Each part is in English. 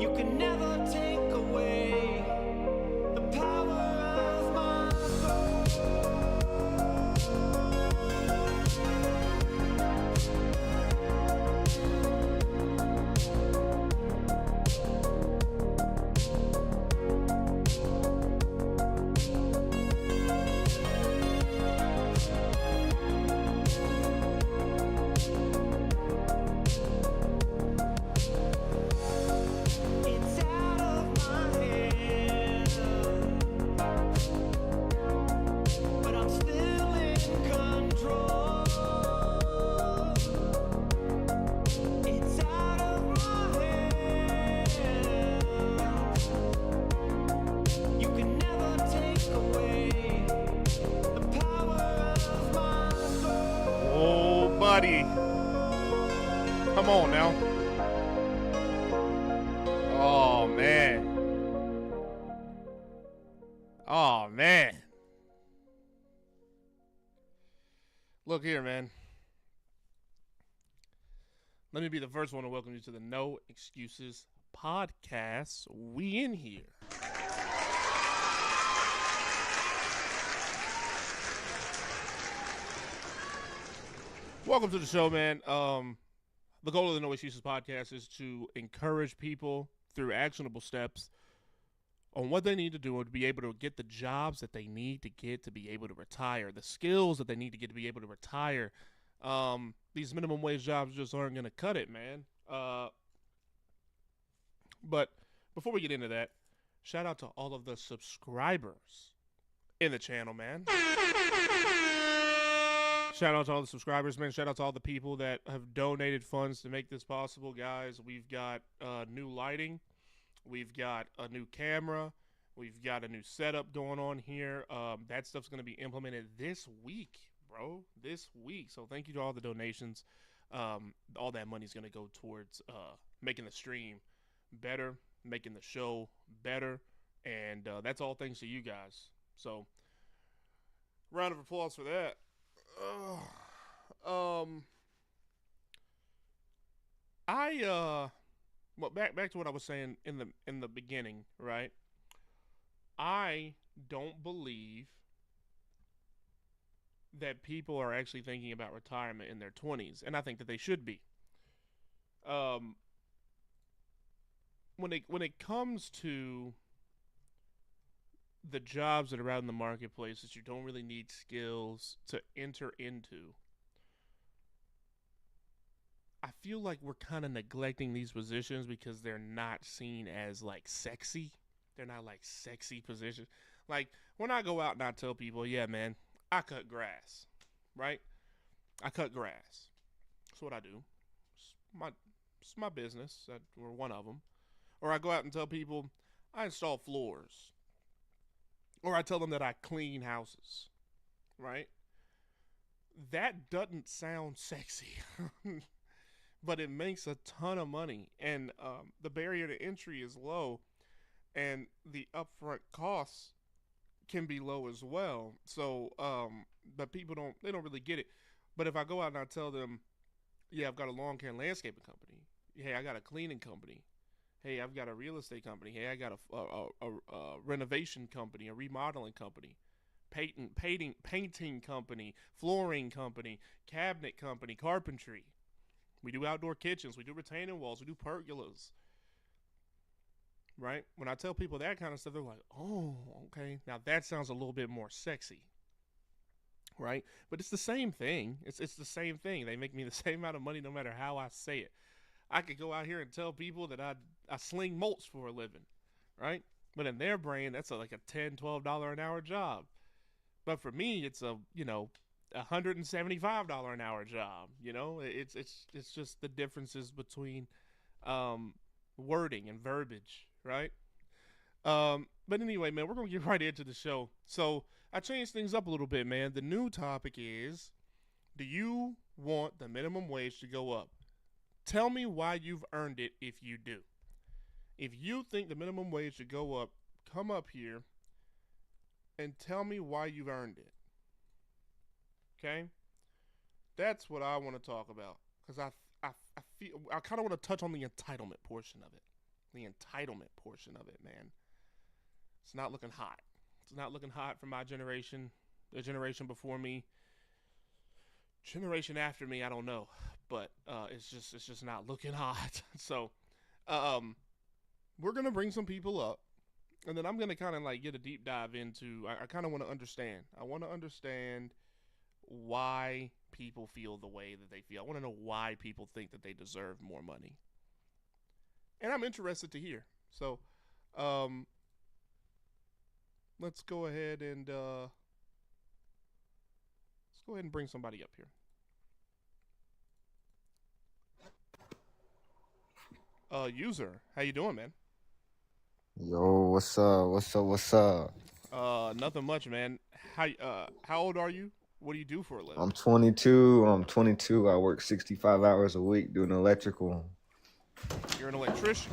You can never take away the power of my It's out of my hands, but I'm still in control. It's out of my hands. You can never take away the power of my soul. Oh, buddy. Come on now. Oh, man. Oh, man. Look here, man. Let me be the first one to welcome you to the No Excuses podcast. We in here. Welcome to the show, man. The goal of the No Excuses podcast is to encourage people through actionable steps on what they need to do to be able to get the jobs that they need to get to be able to retire, the skills that they need to get to be able to retire. These minimum wage jobs just aren't going to cut it, man. But before we get into that, shout out to all of the subscribers in the channel, man. Shout out to all the subscribers, man. Shout out to all the people that have donated funds to make this possible, guys. We've got new lighting. We've got a new camera. We've got a new setup going on here. That stuff's going to be implemented this week, bro. This week. So thank you to all the donations. All that money's going to go towards making the stream better, making the show better. And that's all thanks to you guys. So round of applause for that. Well, back to what I was saying in the beginning, right? I don't believe that people are actually thinking about retirement in their 20s, and I think that they should be. When it comes to the jobs that are out in the marketplace that you don't really need skills to enter into, I feel like we're kind of neglecting these positions because they're not seen as like sexy. They're not like sexy positions. Like when I go out and I tell people, yeah, man, I cut grass, right? I cut grass. That's what I do. It's my business, or one of them. Or I go out and tell people I install floors. Or I tell them that I clean houses, right? That doesn't sound sexy, but it makes a ton of money. And the barrier to entry is low, and the upfront costs can be low as well. So, but people don't really get it. But if I go out and I tell them, yeah, I've got a lawn care and landscaping company. Hey, I got a cleaning company. Hey, I've got a real estate company. Hey, I got a renovation company, a remodeling company, painting company, flooring company, cabinet company, carpentry. We do outdoor kitchens. We do retaining walls. We do pergolas. Right? When I tell people that kind of stuff, they're like, oh, okay. Now that sounds a little bit more sexy. Right? But it's the same thing. It's the same thing. They make me the same amount of money no matter how I say it. I could go out here and tell people that I sling mulch for a living, right? But in their brain, that's like a $10, $12 an hour job. But for me, it's a $175 an hour job. It's just the differences between wording and verbiage, right? But anyway, man, we're gonna get right into the show. So I changed things up a little bit, man. The new topic is: do you want the minimum wage to go up? Tell me why you've earned it if you do. If you think the minimum wage should go up, come up here and tell me why you've earned it. Okay? That's what I want to talk about, because I feel I kind of want to touch on the entitlement portion of it. the entitlement portion of it, man. It's not looking hot. It's not looking hot for my generation. The generation before me, generation after me, I don't know, but it's just not looking hot. So, um, we're gonna bring some people up, and then I'm gonna kind of like get a deep dive into. I kind of want to understand. I want to understand why people feel the way that they feel. I want to know why people think that they deserve more money, and I'm interested to hear. So, um, let's go ahead and bring somebody up here. User, how you doing, man? Yo, what's up? What's up? What's up? Nothing much, man. How old are you? What do you do for a living? I'm 22. I'm 22. I work 65 hours a week doing electrical. You're an electrician.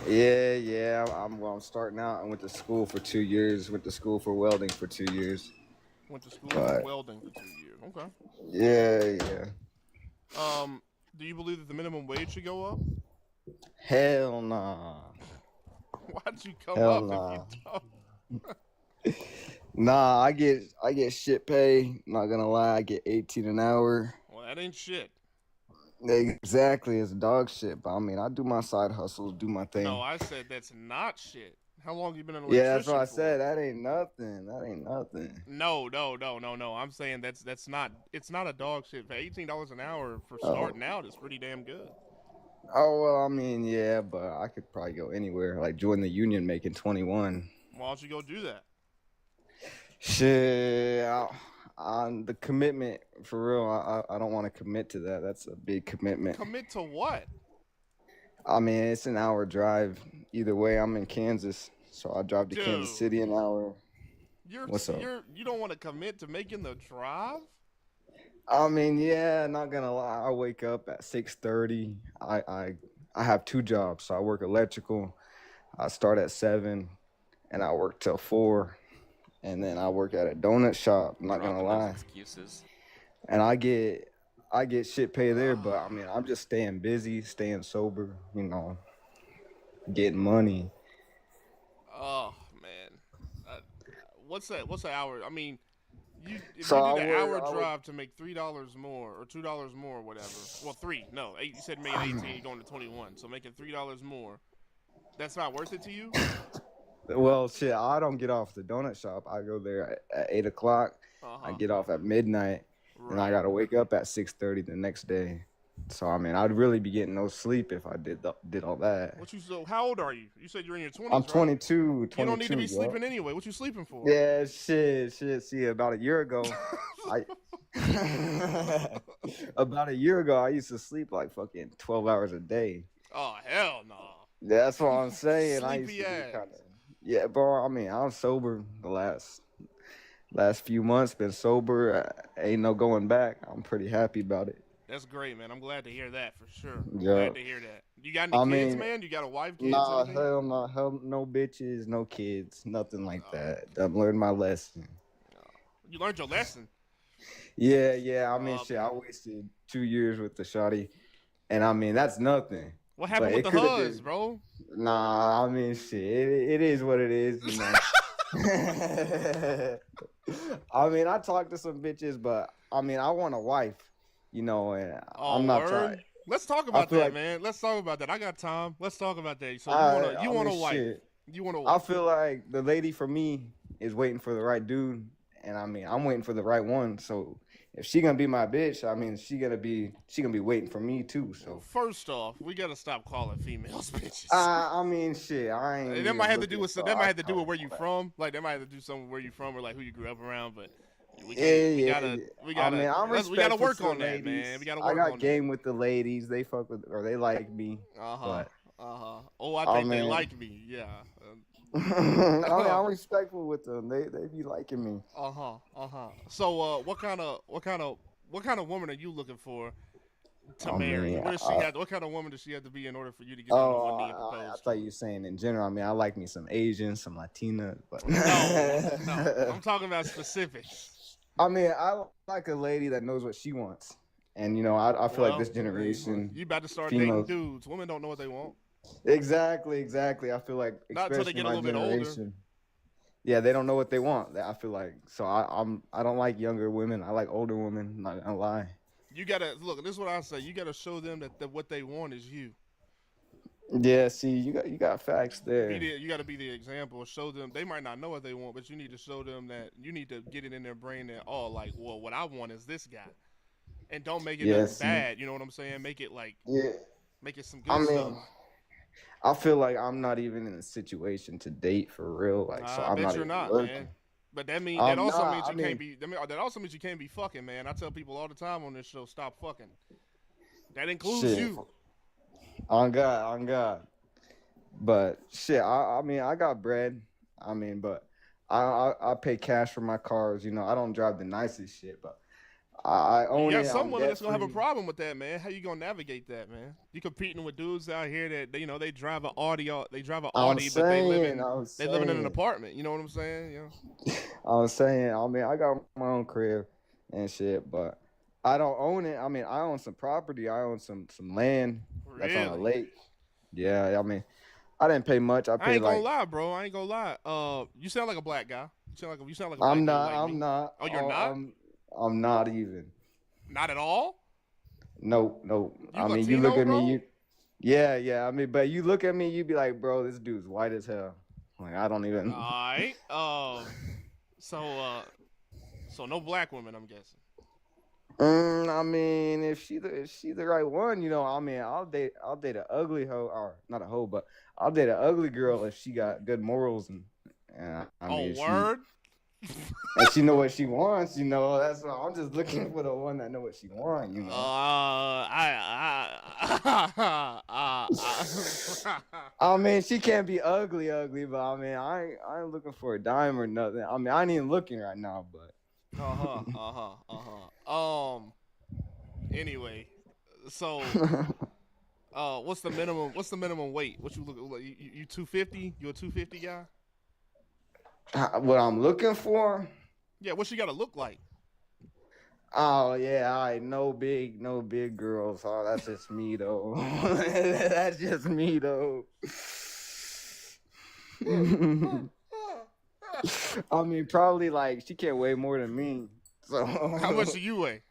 Yeah. I'm starting out. I went to school for 2 years. Went to school for welding for 2 years. Went to school for But welding for 2 years. Okay. yeah. Do you believe that the minimum wage should go up? Hell nah. Why'd you come Hell up if you nah. don't? Nah, I get shit pay. Not gonna lie, I get 18 an hour. Well, that ain't shit. Exactly, it's dog shit. But I mean, I do my side hustles, do my No, thing. I said that's not shit. How long you been an Yeah, that's what electrician I for? said. That ain't nothing. That ain't nothing. No. I'm saying that's not. It's not a dog shit. For $18 an hour for Oh, starting out is pretty damn good. Oh well, I mean, yeah, but I could probably go anywhere. Like join the union making 21. Why don't you go do that? Shit, on the commitment for real, I don't want to commit to that. That's a big commitment. Commit to what? I mean, it's an hour drive. Either way, I'm in Kansas, so I drive to Kansas Dude, City an hour. you're What's up? you don't want to commit to making the drive? I mean, yeah, not gonna lie. I wake up at 6:30. I have two jobs, so I work electrical. I start at 7, and I work till 4. And then I work at a donut shop. I'm not gonna Dropping those lie, excuses. and I get shit pay there. But I mean, I'm just staying busy, staying sober, getting money. Oh man, uh, what's the hour? I mean, if So you do I the work. hour I work. drive to make $3 more or $2 more, or whatever. Well, three. No, eight. You said making 18, you're going to 21. So making $3 more. That's not worth it to you? Well, shit, I don't get off the donut shop. I go there at 8 o'clock. Uh I huh. get off at midnight, and I Right. gotta wake up at 6:30 the next day. So I mean, I'd really be getting no sleep if I did all that. How old are you? You said you're in your I'm 20s, right? 22, You don't need to 22, be yo. sleeping anyway. What you sleeping for? Yeah, shit. See, about a year ago, I about a year ago, I used to sleep like fucking 12 hours a day. Oh hell no. That's what I'm saying. I used Sleepy to be ass. kind of yeah, bro. I mean, I'm sober the last few months. Been sober. Ain't no going back. I'm pretty happy about it. That's great, man. I'm glad to hear that for sure. Yeah. Glad to hear that. You got any I kids, mean, man? You got a wife, kids, nah, anything? hell no, no bitches, no kids, nothing like Oh, that. I've learned my lesson. you learned your lesson. Yeah. I mean, Oh shit. I man. wasted 2 years with the shotty, and I mean that's nothing. What But happened with it the could have huzz, been. bro? Nah, I mean, shit. It is what it is. I mean, I talk to some bitches, but I mean, I want a wife, and I'm Oh, not trying. word. Let's talk I about feel that, like man. Let's talk about that. I got time. Let's talk about that. So you I want mean, a wife? shit. You want a I wife? feel like the lady for me is waiting for the right dude, and I mean, I'm waiting for the right one. So if she gonna be my bitch, I mean, she gonna be waiting for me too. Well, So first off, we gotta stop calling females bitches. I mean, shit. I ain't That might even have to do looking, with so that might I have to do with call where it you all that. from. Like that might have to do something with where you from or like who you grew up around. But we can't. We Yeah. gotta. We I gotta. mean, I'm We gotta respectful work to the on that, man. We ladies. gotta I work got on that. game with the ladies. They fuck with or they like me. Uh huh. But Uh huh. Oh, I I think they mean, like me. Yeah. I mean, I'm respectful with them. They be liking me. Uh huh. Uh huh. So, what kind of woman are you looking for to I marry? mean, What does she have? What kind of woman does she have to be in order for you to get down on oh, one knee and I propose to thought her? you were saying in general. I mean, I like me some Asian, some Latina, but No. I'm talking about specifics. I mean, I like a lady that knows what she wants, and I feel like Well, this generation, you about to start dating females. dudes. Women don't know what they want. Exactly. I feel like, Not until they especially get a my little bit older. generation, yeah, they don't know what they want. I feel like so I don't like younger women. I like older women. Not gonna lie. You gotta look. This is what I say. You gotta show them that what they want is you. Yeah, see, you got facts there. You got to be the example. Show them they might not know what they want, but you need to show them that you need to get it in their brain that oh, like well, what I want is this guy, and don't make it Yeah, nothing see, bad. You know what I'm saying? Make it like yeah. make it some I good stuff. mean, I feel like I'm not even in a situation to date for real. Like, so I I'm bet not you're even not, man. looking. But that I'm also not. means I you can't mean, be. That also means you can't be fucking, man. I tell people all the time on this show, stop fucking. That includes shit. you. On God. But shit, I mean, I got bread. I mean, but I pay cash for my cars. You know, I don't drive the nicest shit, but I You own got it. some I'm women debt that's gonna have a free. problem with that, man. How you gonna navigate that, man? You competing with dudes out here that they drive an Audi, I'm but saying, I'm they living in an saying, apartment. You know what I'm saying? You know? I'm saying. I mean, I got my own crib and shit, but I don't own it. I mean, I own some property. I own some land that's on a Really? lake. Yeah, I mean, I didn't pay much. I I paid ain't gonna like lie, bro. I ain't gonna lie. You sound like a black guy. You sound like a I'm black dude not. like I'm me. not. Oh, you're not? I'm not even. Not at all. Nope. You I mean, you look Latino, at me. bro? Yeah. I mean, but you look at me, you be like, bro, this dude's white as hell. Like, I don't All even. right. So so no black women, I'm guessing. I mean, if she the right one, you know, I mean, I'll date an ugly hoe or not a hoe, but I'll date an ugly girl if she got good morals and I Oh, mean word. she know what she wants, you know. That's what I'm just looking for the one that know what she want, you know. I mean, she can't be ugly, but I mean, I ain't looking for a dime or nothing. I mean, I ain't even looking right now, but Anyway, so what's the minimum weight? What you look like? You 250? You a 250 guy? what I'm looking for. Yeah. What you gotta look like? Oh yeah, I no big girls. Oh, that's just me though. That's just me though. I mean, probably like she can't weigh more than me. How much So, do you weigh?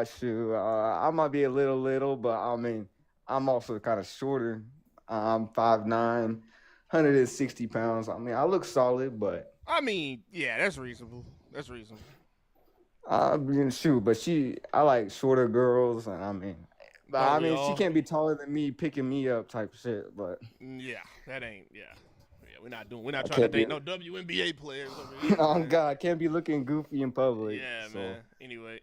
shoot, I might be a little, but I mean, I'm also kind of shorter. I'm 5'9", 160 pounds. I mean, I look solid, but I mean, yeah, that's reasonable. That's reasonable. I mean, shoot, but I like shorter girls, and but Don't I we mean, she all? can't be taller than me, picking me up type shit. But Yeah, that ain't. Yeah, yeah. We're not I trying to can't be, date no WNBA players over here, oh man. God, can't be looking goofy in public. Yeah, So, man. Anyway,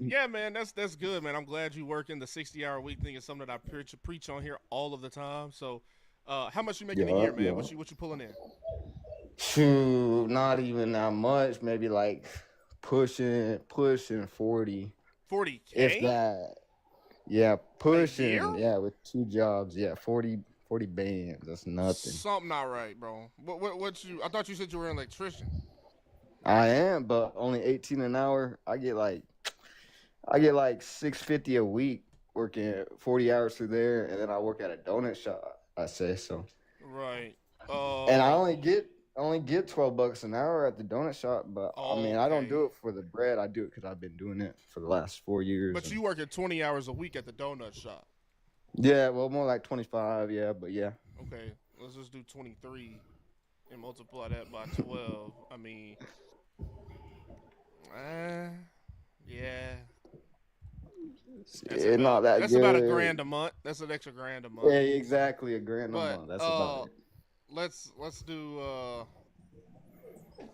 yeah, man, that's good, man. I'm glad you working the 60-hour week thing is something that I preach on here all of the time. So, how much you making a yeah, year, man? yeah. What you pulling in? Shoot, not even that much. Maybe like pushing 40, if 40K that. Yeah, a year? pushing. Yeah, with two jobs. Yeah, 40 bands. That's nothing. Something not right, bro. What you? I thought you said you were an electrician. I am, but only 18 an hour. I get like 650 a week working 40 hours through there, and then I work at a donut shop. I say so, Right. and I only get $12 an hour at the donut shop. But I mean, I don't Okay. do it for the bread. I do it because I've been doing it for the last 4 years. But And you working 20 hours a week at the donut shop. yeah, well, more like 25. Yeah, but yeah, Okay. Let's just do 23 and multiply that by 12. I mean, uh, yeah. it's not that That's about a good. grand a month. That's an extra grand a Yeah, month. exactly, a grand a But month. That's about it. let's do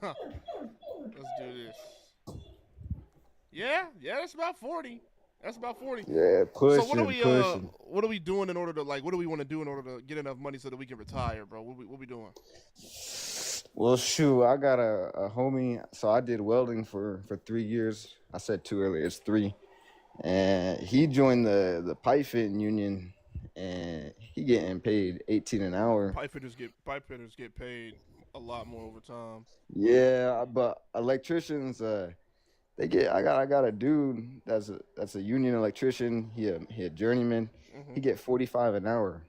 huh, let's do this. Yeah, that's about 40. That's about 40. Yeah, So pushing. what are we doing in order to like what do we want to do in order to get enough money so that we can retire, bro? What we doing? Well, shoot, I got a homie. So I did welding for 3 years. I said two earlier. It's three, and he joined the pipe fitting union, and he getting paid 18 an hour. Pipe fitters get paid a lot more over time. Yeah, but electricians, they get. I got a dude that's a union electrician. He a journeyman. Hmm. He get 45 an hour.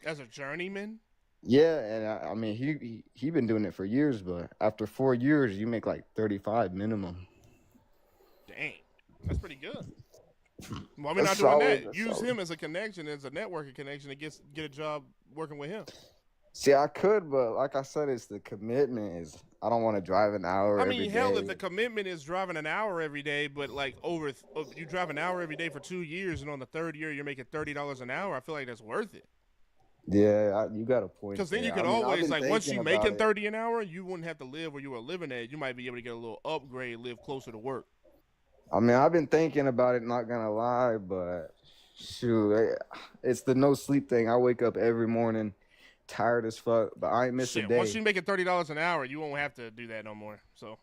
As a journeyman? Yeah, and I mean he been doing it for years, but after 4 years, you make like 35 minimum. Dang. That's pretty good. Why are we That's not doing solid. that? That's Use solid. him as a connection, as a networking connection to get a job working with him. See, I could, but like I said, it's the commitment. Is I don't want to drive an hour I every mean, hell, if day. the commitment is driving an hour every day, but like you drive an hour every day for 2 years, and on the third year you're making $30 an hour, I feel like that's worth it. Yeah, you got a point Because then you there. could I mean, I've always been like once thinking you about making it. 30 an hour, you wouldn't have to live where you were living at. You might be able to get a little upgrade, live closer to work. I mean, I've been thinking about it. Not gonna lie, but shoot, it's the no sleep thing. I wake up every morning tired as fuck, but I ain't miss a Shit, once day. you making $30 an hour, you won't have to do that no more. So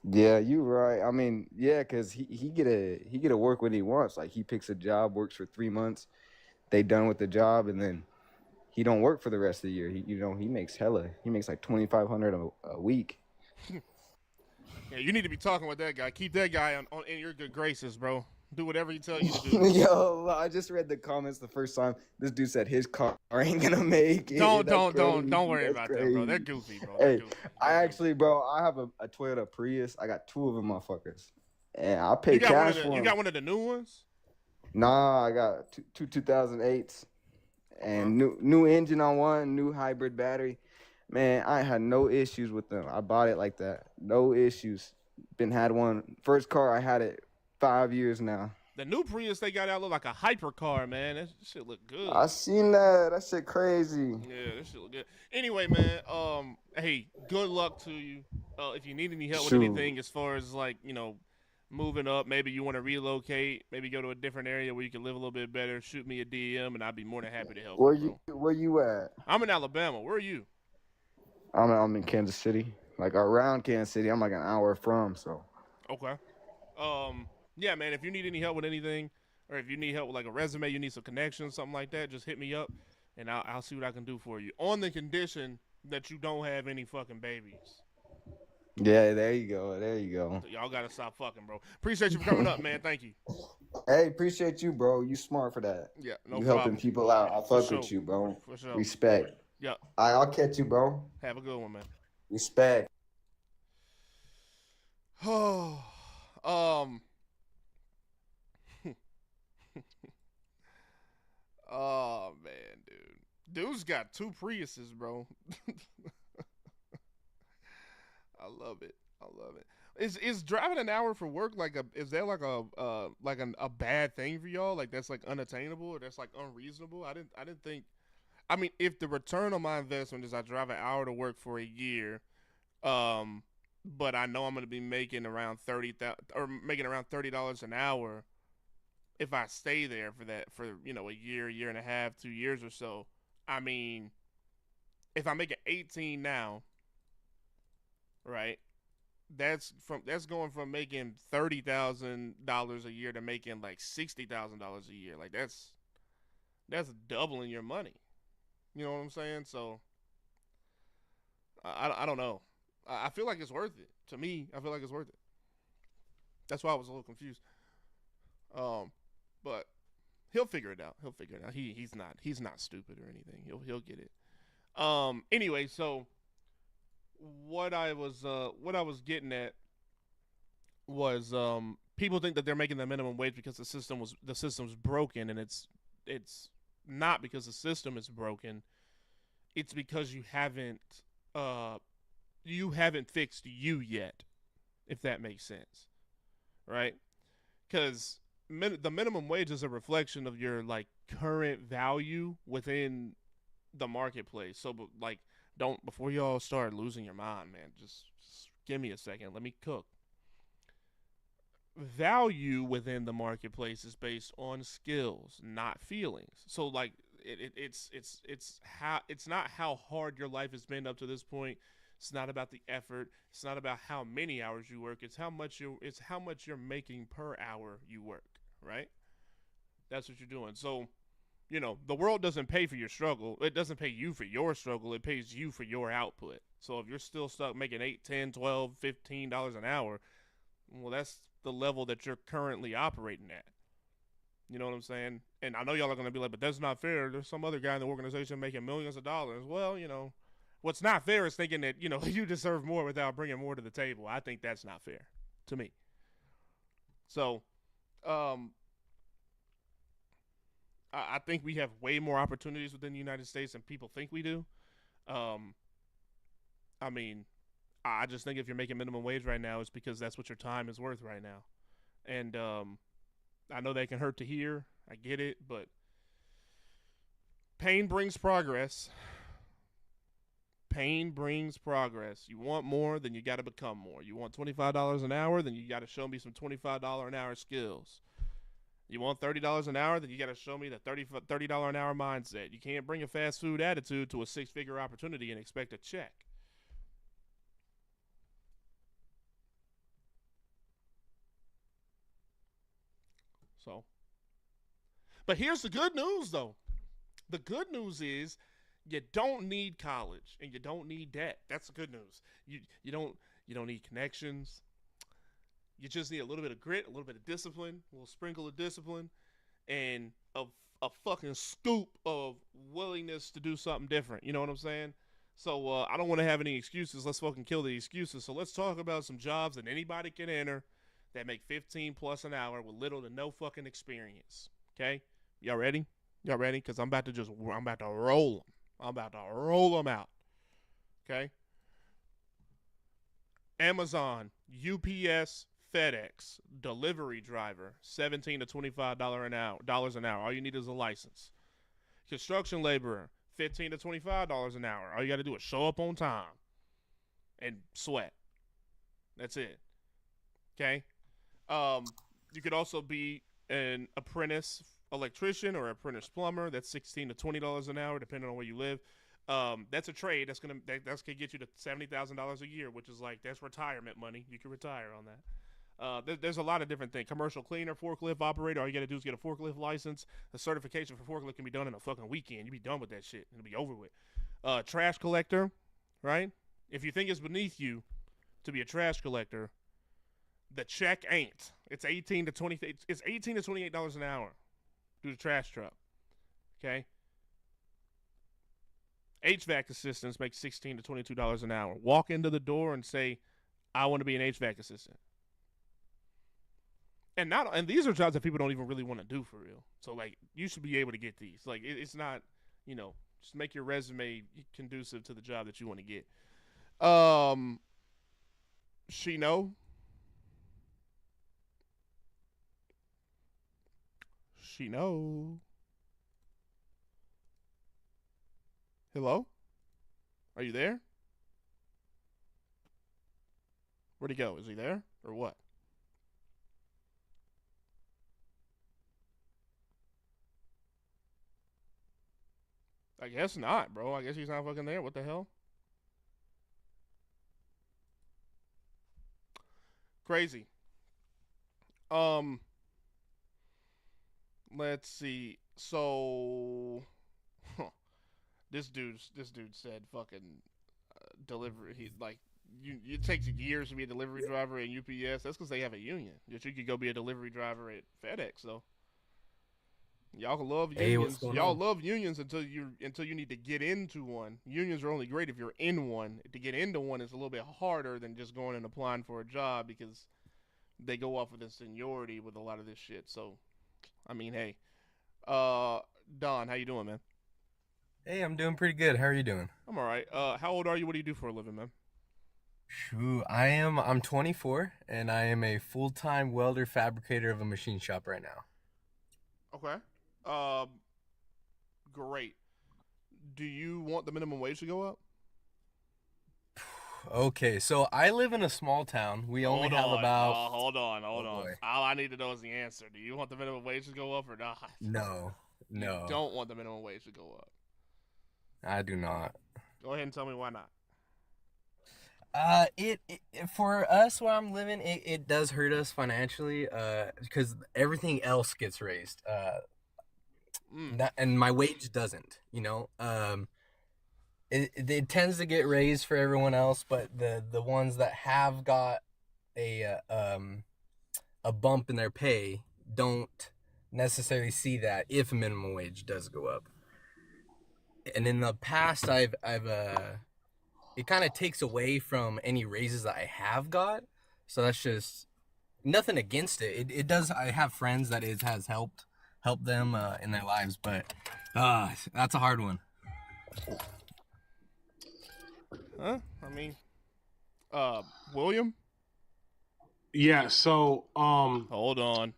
Yeah, you right. I mean, yeah, cause he get to work when he wants. Like he picks a job, works for 3 months, they done with the job, and then he don't work for the rest of the year. He makes hella. He makes like 2,500 a week. yeah, you need to be talking with that guy. Keep that guy in your good graces, bro. Do whatever he tell you to do. Yo, I just read the comments the first time. This dude said his car ain't gonna make it. That's crazy. Don't worry That's about them, bro. They're crazy. goofy, bro. They're Hey, goofy. I They're goofy. actually, bro, I have a Toyota Prius. I got two of them, motherfuckers, and I You pay got cash for you them. got one of the new ones? Nah, I got two 2008s Okay. and new engine on one, new hybrid battery. Man, I had no issues with them. I bought it like that. No issues. Been had one. First car I had it 5 years now. The new Prius they got out look like a hypercar, man. That shit look good. I seen that. That shit crazy. Yeah, that shit look good. Anyway, man, hey, good luck to you. If you need any help with Shoot. anything as far as like, moving up, maybe you want to relocate, maybe go to a different area where you can live a little bit better, shoot me a DM and I'd be more than happy to help Where you, you bro. where you at? I'm in Alabama. Where are you? I'm in Kansas City. Like around Kansas City. I'm like an hour from, so Okay. Yeah, man, if you need any help with anything, or if you need help with like a resume, you need some connections, something like that, just hit me up and I'll see what I can do for you. On the condition that you don't have any fucking babies. yeah, there you go. There you go. So y'all gotta stop fucking, bro. Appreciate you for coming up, man. Thank you. Hey, appreciate you, bro. You smart for that. Yeah, no You helping problem. people out. I fuck sure. with you, bro. For sure. Respect. Yeah. I'll catch you, bro. Have a good one, man. Respect. Oh, um, oh man, dude's got two Priuses, bro. I love it. I love it. Is driving an hour for work is that like a bad thing for y'all? Like that's like unattainable or that's like unreasonable? I didn't think. I mean, if the return on my investment is I drive an hour to work for a year, um, but I know I'm gonna be making around $30 an hour if I stay there for a year and a half, 2 years or so. I mean, if I'm making 18 now, right? That's going from making $30,000 a year to making like $60,000 a year. Like that's doubling your money. You know what I'm saying? So I don't know. I feel like it's worth it. To me, I feel like it's worth it. That's why I was a little confused. But he'll figure it out. He'll figure it out. He's not stupid or anything. He'll get it. Anyway, so what I was getting at was people think that they're making the minimum wage because the system's broken, and it's not because the system is broken. It's because you haven't fixed you yet, if that makes sense, right? Because the minimum wage is a reflection of your like current value within the marketplace. So, like, don't before y'all start losing your mind, man. Just give me a second. Let me cook. Value within the marketplace is based on skills, not feelings. So, like, it's not how hard your life has been up to this point. It's not about the effort. It's not about how many hours you work. It's how much you're making per hour you work, right? That's what you're doing. So, the world doesn't pay for your struggle. It doesn't pay you for your struggle. It pays you for your output. So if you're still stuck making 8, 10, 12, $15 an hour, well, that's the level that you're currently operating at. You know what I'm saying? And I know y'all are gonna be like, but that's not fair. There's some other guy in the organization making millions of dollars. Well, what's not fair is thinking that you deserve more without bringing more to the table. I think that's not fair to me. So, um, I think we have way more opportunities within the United States than people think we do. Um, I mean, I just think if you're making minimum wage right now, it's because that's what your time is worth right now. And I know that can hurt to hear. I get it, but pain brings progress. Pain brings progress. You want more, then you got to become more. You want $25 an hour, then you got to show me some $25 an hour skills. You want $30 an hour, then you got to show me the $30 an hour mindset. You can't bring a fast food attitude to a six-figure opportunity and expect a check. So, but here's the good news, though. The good news is you don't need college and you don't need debt. That's the good news. You don't need connections. You just need a little bit of grit, a little bit of discipline, a little sprinkle of discipline, and a fucking scoop of willingness to do something different. You know what I'm saying? So I don't want to have any excuses. Let's fucking kill the excuses. So let's talk about some jobs that anybody can enter that make 15 plus an hour with little to no fucking experience. Okay, y'all ready? Y'all ready? Because I'm about to roll them. I'm about to roll them out. Okay. Amazon, UPS, FedEx, delivery driver, $17 to $25 an hour. All you need is a license. Construction laborer, $15 to $25 an hour. All you got to do is show up on time and sweat. That's it. Okay. You could also be an apprentice electrician or apprentice plumber. That's $16 to $20 an hour, depending on where you live. That's a trade that's gonna get you to $70,000 a year, which is like that's retirement money. You can retire on that. There's a lot of different things. Commercial cleaner, forklift operator. All you gotta do is get a forklift license. The certification for forklift can be done in a fucking weekend. You be done with that shit. It'll be over with. Trash collector, right? If you think it's beneath you to be a trash collector, the check ain't. It's $18 to $28 an hour. Do the trash truck. Okay. HVAC assistants make $16 to $22 an hour. Walk into the door and say, I want to be an HVAC assistant. And these are jobs that people don't even really want to do for real. So like you should be able to get these. Like it's not, just make your resume conducive to the job that you want to get. Shino. Hello? Are you there? Where'd he go? Is he there? Or what? I guess not, bro. I guess he's not fucking there. What the hell? Crazy. Let's see. So this dude said fucking delivery. He like it takes years to be a delivery driver at UPS. That's because they have a union. You could go be a delivery driver at FedEx though. Y'all love Hey, what's unions. going Y'all on? love unions until you need to get into one. Unions are only great if you're in one. To get into one is a little bit harder than just going and applying for a job because they go off with the seniority with a lot of this shit. So, I mean, hey, Don, how you doing, man? Hey, I'm doing pretty good. How are you doing? I'm all right. How old are you? What do you do for a living, man? I'm 24 and I am a full-time welder fabricator of a machine shop right now. Okay. Um, great. Do you want the minimum wage to go up? Okay, so I live in a small town. We only have about Hold on. Oh boy. All I need to know is the answer. Do you want the minimum wage to go up or not? No. You No. don't want the minimum wage to go up. I do not. Go ahead and tell me why not. It for us where I'm living, it does hurt us financially, because everything else gets raised. And my wage doesn't, it tends to get raised for everyone else, but the ones that have got a bump in their pay don't necessarily see that if minimum wage does go up. And in the past, I've it kind of takes away from any raises that I have got. So that's just nothing against it. It does. I have friends that it has helped them in their lives, but that's a hard one. Huh? I mean, William, Yeah, so hold on.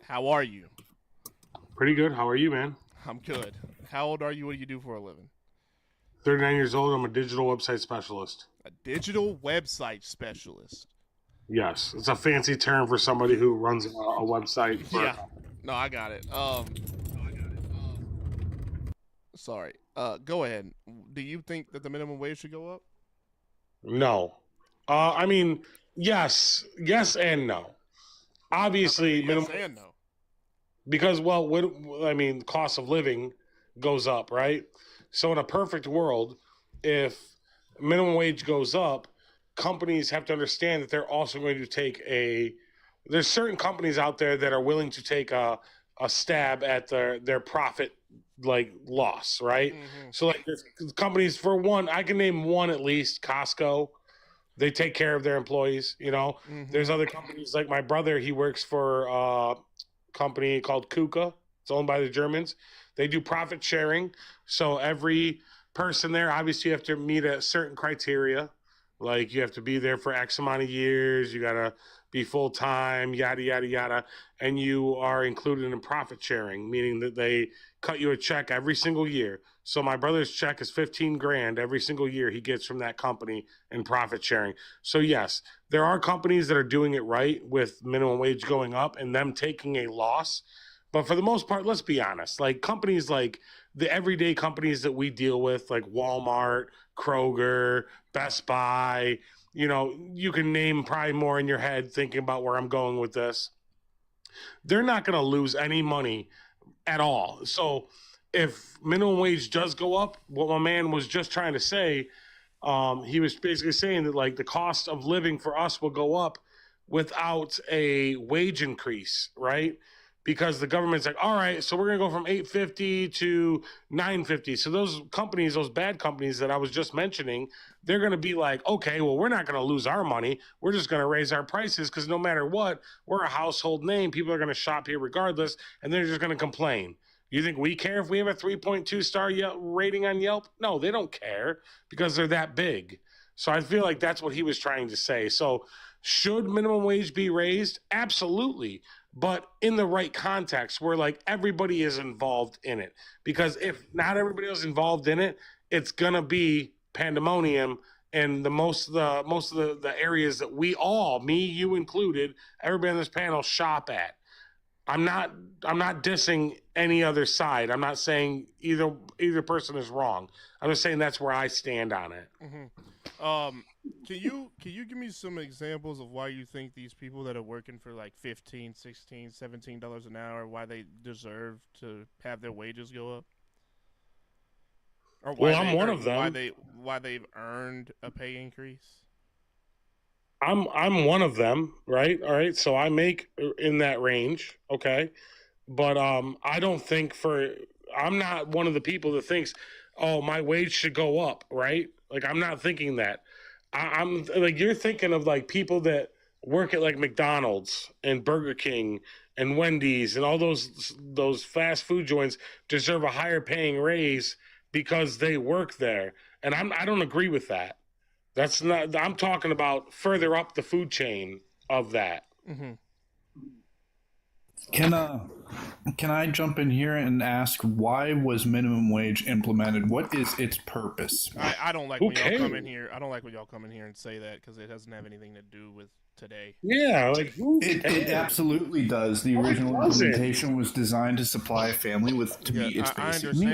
How are you? pretty good. How are you, man? I'm good. How old are you? What do you do for a living? 39 years old. I'm a digital website specialist. A digital website specialist. Yes, it's a fancy term for somebody who runs a website. Yeah. No, I got it. Sorry. Go ahead. Do you think that the minimum wage should go up? No. I mean, yes and no. Obviously, Yes minimum, and no. because cost of living goes up, right? So in a perfect world, if minimum wage goes up, companies have to understand that they're also going to take there's certain companies out there that are willing to take a stab at their profit loss, right? Mm-hmm. So there's companies, for one, I can name one at least, Costco. They take care of their employees, Mm-hmm. There's other companies like my brother, he works for a company called KUKA. It's owned by the Germans. They do profit sharing. So every person there, obviously you have to meet a certain criteria. Like you have to be there for X amount of years. You got to be full-time, yada, yada, yada. And you are included in profit sharing, meaning that they cut you a check every single year. So my brother's check is $15,000 every single year he gets from that company in profit sharing. So yes, there are companies that are doing it right with minimum wage going up and them taking a loss. But for the most part, let's be honest, like companies like the everyday companies that we deal with, like Walmart, Kroger, Best Buy, you can name probably more in your head thinking about where I'm going with this. They're not going to lose any money at all. So if minimum wage does go up, what my man was just trying to say, he was basically saying that the cost of living for us will go up without a wage increase, right? Because the government's like, all right, so we're going to go from $8.50 to $9.50. So those companies, those bad companies that I was just mentioning, they're going to be like, okay, well, we're not going to lose our money. We're just going to raise our prices because no matter what, we're a household name. People are going to shop here regardless, and they're just going to complain. You think we care if we have a 3.2 star rating on Yelp? No, they don't care because they're that big. So I feel like that's what he was trying to say. So should minimum wage be raised? Absolutely. But in the right context where everybody is involved in it. Because if not everybody is involved in it, it's gonna be pandemonium. And most of the areas that we all, me, you included, everybody on this panel shop at. I'm not dissing any other side. I'm not saying either person is wrong. I'm just saying that's where I stand on it. Mm-hmm. Can you give me some examples of why you think these people that are working for $15, $16, $17 an hour, why they deserve to have their wages go up? Or why I'm one of them. Why they've earned a pay increase? I'm one of them, right? All right, so I make in that range, okay, but I don't think I'm not one of the people that thinks, oh, my wage should go up, right? I'm not thinking that. I'm you're thinking of people that work at McDonald's and Burger King and Wendy's and all those fast food joints deserve a higher paying raise because they work there, and I don't agree with that. That's not. I'm talking about further up the food chain of that. Mm-hmm. Can I jump in here and ask why was minimum wage implemented? What is its purpose? I don't like when y'all come in here. I don't like when y'all come in here and say that because it doesn't have anything to do with today. Yeah, it absolutely does. The original implementation was designed to supply a family to meet its basic needs.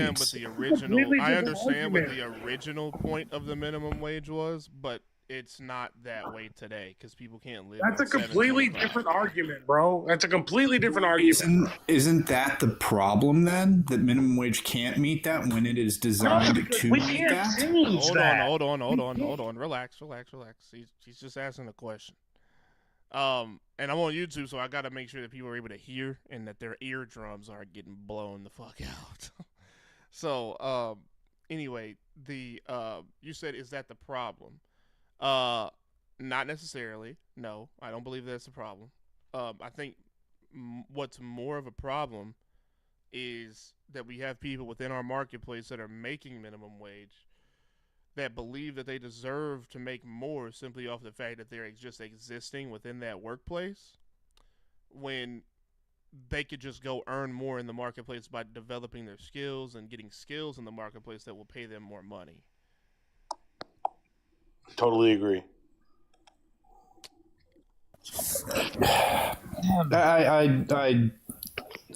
I understand what the original point of the minimum wage was, but it's not that way today because people can't live. That's a completely different argument, bro. That's a completely different argument. Isn't that the problem then? That minimum wage can't meet that when it is designed to meet that? Hold on. Relax. He's just asking a question. And I'm on YouTube, so I got to make sure that people are able to hear and that their eardrums aren't getting blown the fuck out. So, anyway, you said, is that the problem? Not necessarily. No, I don't believe that's a problem. I think what's more of a problem is that we have people within our marketplace that are making minimum wage that believe that they deserve to make more simply off the fact that they're just existing within that workplace, when they could just go earn more in the marketplace by developing their skills and getting skills in the marketplace that will pay them more money. Totally agree.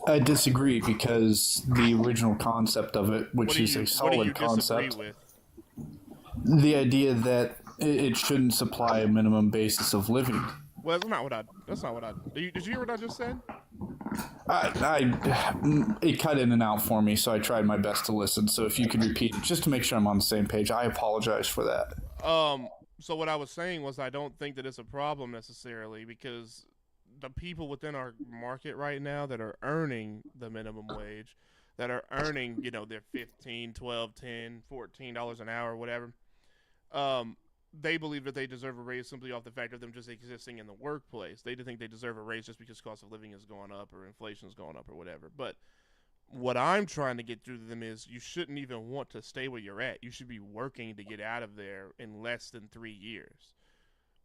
I disagree, because the original concept of it, which is a solid concept, the idea that it shouldn't supply a minimum basis of living. Well, that's not what I. Did you hear what I just said? It cut in and out for me, so I tried my best to listen. So if you could repeat it, just to make sure I'm on the same page, I apologize for that. So what I was saying was, I don't think that it's a problem necessarily, because the people within our market right now that are earning the minimum wage, that are earning, their $15, $12, $10, $14 an hour, whatever, they believe that they deserve a raise simply off the fact of them just existing in the workplace. They think they deserve a raise just because cost of living is going up or inflation is going up or whatever. But what I'm trying to get through to them is, you shouldn't even want to stay where you're at. You should be working to get out of there in less than 3 years.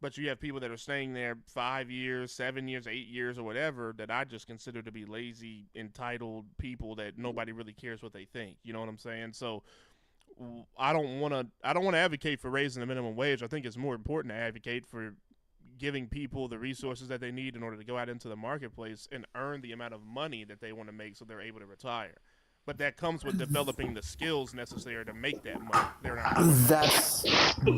But you have people that are staying there 5 years, 7 years, 8 years, or whatever, that I just consider to be lazy, entitled people that nobody really cares what they think. You know what I'm saying? So I don't want to advocate for raising the minimum wage. I think it's more important to advocate for giving people the resources that they need in order to go out into the marketplace and earn the amount of money that they want to make so they're able to retire. But that comes with developing the skills necessary to make that money.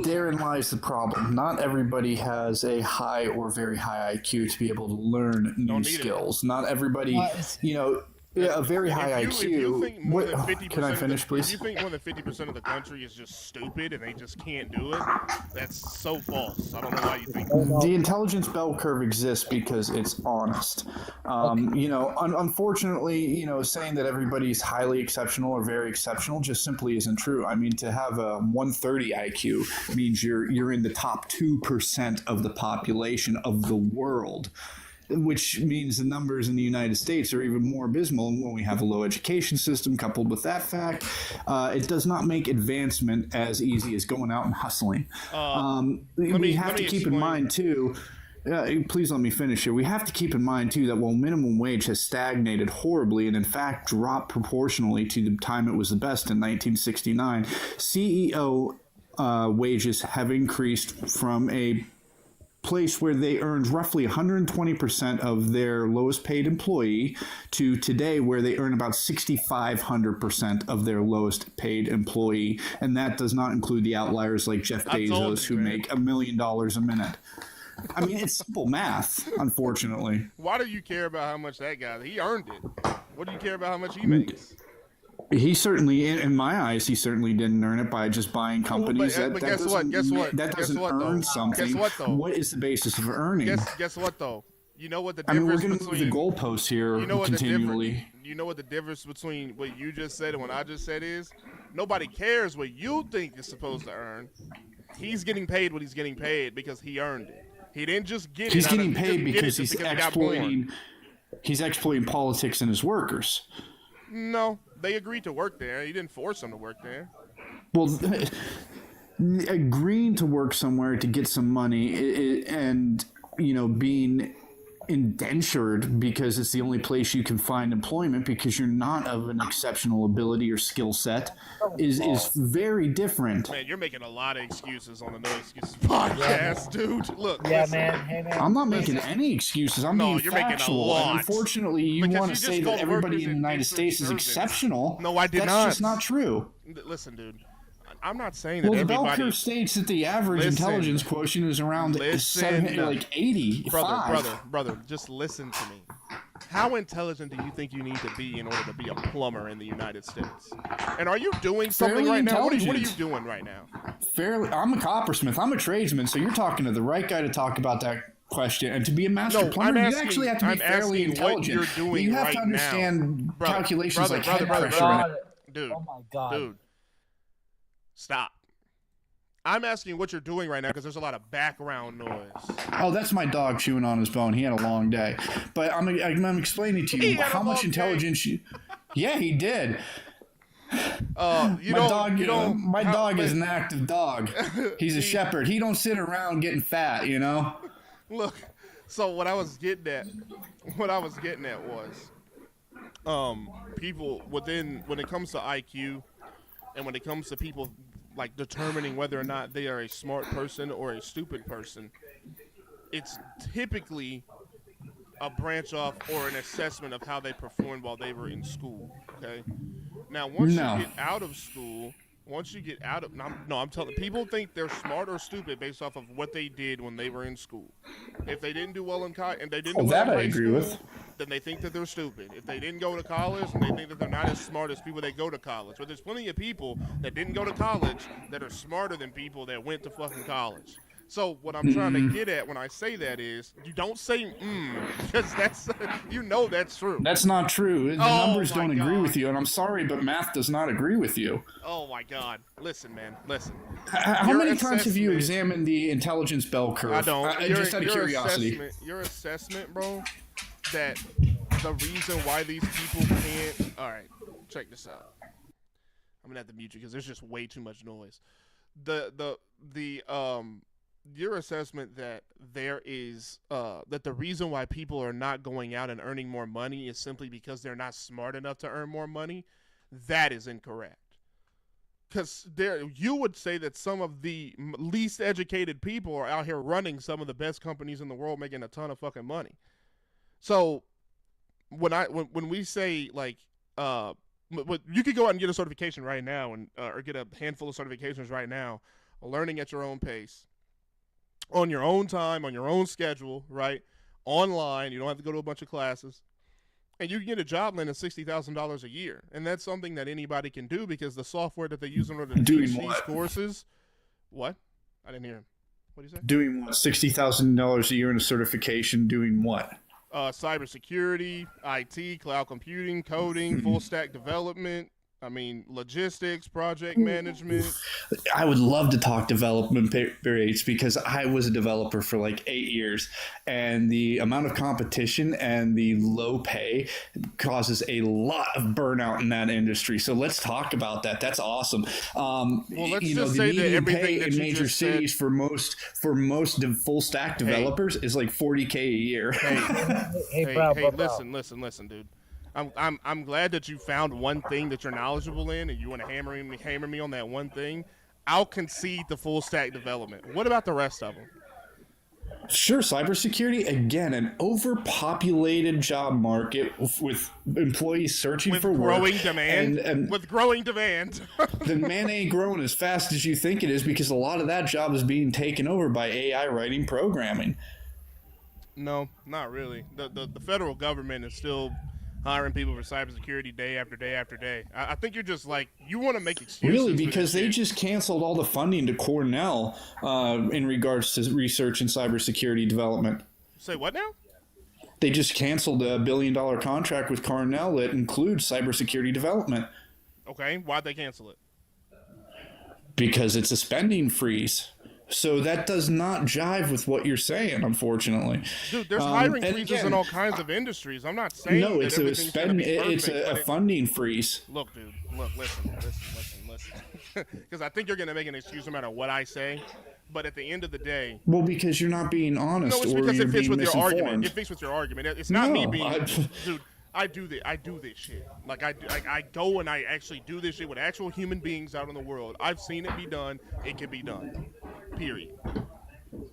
Therein lies the problem. Not everybody has a high or very high IQ to be able to learn new skills. Not everybody, a very high IQ. Can I finish, please? If you think more than 50% of the country is just stupid and they just can't do it, that's so false. I don't know why you think that. The intelligence bell curve exists because it's honest. Unfortunately, saying that everybody's highly exceptional or very exceptional just simply isn't true. I mean, to have a 130 IQ means you're in the top 2% of the population of the world, which means the numbers in the United States are even more abysmal. And when we have a low education system coupled with that fact, it does not make advancement as easy as going out and hustling. We have to keep in mind, too, please let me finish here. We have to keep in mind, too, that while minimum wage has stagnated horribly and, in fact, dropped proportionally to the time it was the best in 1969, CEO wages have increased from a place where they earned roughly 120% of their lowest paid employee to today where they earn about 6,500% of their lowest paid employee. And that does not include the outliers like Jeff Bezos, who make $1 million a minute. I mean, it's simple math, unfortunately. Why do you care about how much that guy, he earned it? What do you care about how much he makes? He certainly, in my eyes, he certainly didn't earn it by just buying companies. But guess what? That doesn't earn something. Guess what, though? What is the basis of earning? Guess what, though? You know what the difference we're going to move the goalposts here continually. You know what the difference between what you just said and what I just said is? Nobody cares what you think is supposed to earn. He's getting paid what he's getting paid because he earned it. He didn't just get it. He's getting paid because he's exploiting. He's exploiting politics and his workers. No, they agreed to work there. He didn't force them to work there. Well, agreeing to work somewhere to get some money and, being indentured because it's the only place you can find employment because you're not of an exceptional ability or skill set is very different. Man, you're making a lot of excuses on the No Excuses podcast, dude. Look, yeah, listen. man. Hey, man. I'm not making any excuses. I'm being factual. Making a lot. And unfortunately, you want to say that everybody in the United States is exceptional. No, I did not. That's just not true. Listen, dude. I'm not saying that the everybody... bell curve states that the average intelligence quotient is around 80. Brother, just listen to me. How intelligent do you think you need to be in order to be a plumber in the United States? And are you doing something right now? What are you doing right now? I'm a coppersmith. I'm a tradesman, so you're talking to the right guy to talk about that question. And to be a master No, plumber, I'm you asking- actually have to be I'm fairly asking what intelligent. you're doing You have right to understand now. calculations like head brother. pressure. God. Dude, Oh my God. dude, stop. I'm asking what you're doing right now because there's a lot of background noise. Oh, that's my dog chewing on his bone. He had a long day. But I'm explaining to He you had a how much long intelligence you... Yeah, he did. You don't. My dog is an active dog. He's a shepherd. He don't sit around getting fat, you know? Look, so what I was getting at was, people when it comes to IQ, and when it comes to people like determining whether or not they are a smart person or a stupid person, it's typically a branch off or an assessment of how they performed while they were in school. Okay. Now, once you get out of school, I'm telling people think they're smart or stupid based off of what they did when they were in school. If they didn't do well in college and they didn't do well in high school, then they think that they're stupid. If they didn't go to college and they think that they're not as smart as people that go to college. But there's plenty of people that didn't go to college that are smarter than people that went to fucking college. So what I'm trying to get at when I say that is, you don't say because that's that's true. That's not true. The numbers don't agree God. with you, and I'm sorry, but math does not agree with you. Oh my God! Listen, man, listen. How many times have you examined the intelligence bell curve? I don't. Just out of curiosity. Your assessment, bro, that the reason why these people can't. All right, check this out. I'm gonna have to mute you because there's just way too much noise. Your assessment that there is that the reason why people are not going out and earning more money is simply because they're not smart enough to earn more money, that is incorrect. Because you would say that some of the least educated people are out here running some of the best companies in the world, making a ton of fucking money. So when we say like you could go out and get a certification right now and or get a handful of certifications right now, learning at your own pace, on your own time, on your own schedule, right? Online, you don't have to go to a bunch of classes. And you can get a job landing $60,000 a year. And that's something that anybody can do because the software that they use in order to teach these courses. What? I didn't hear him. What did you say? Doing what? $60,000 a year in a certification, doing what? Cybersecurity, IT, cloud computing, coding, full stack development. I mean, logistics, project management. I would love to talk development rates because I was a developer for like 8 years, and the amount of competition and the low pay causes a lot of burnout in that industry. So let's talk about that. That's awesome. Well, let's just say that everything that in you major just cities said, for most full stack developers is like $40K a year. Listen, dude. I'm glad that you found one thing that you're knowledgeable in, and you want to hammer me on that one thing. I'll concede the full stack development. What about the rest of them? Sure, cybersecurity, again, an overpopulated job market with employees searching for work. With growing demand. The man ain't growing as fast as you think it is because a lot of that job is being taken over by AI writing programming. No, not really. The federal government is still hiring people for cybersecurity day after day after day. I think you're just like, you want to make excuses. Really, because they just canceled all the funding to Cornell in regards to research and cybersecurity development. Say what now? They just canceled a $1 billion contract with Cornell that includes cybersecurity development. Okay, why'd they cancel it? Because it's a spending freeze. So that does not jive with what you're saying, unfortunately. Dude, there's hiring freezes in all kinds of industries. I'm not saying no, that it's everything's gonna be perfect, it's a funding freeze. Look, dude, listen. Because I think you're going to make an excuse no matter what I say. But at the end of the day... Well, because you're not being honest, no, it's or because you're it fits being with your misinformed. argument. It fits with your argument. It's not me being... Dude, I do this shit. Like, I go and I actually do this shit with actual human beings out in the world. I've seen it be done. It can be done. Period.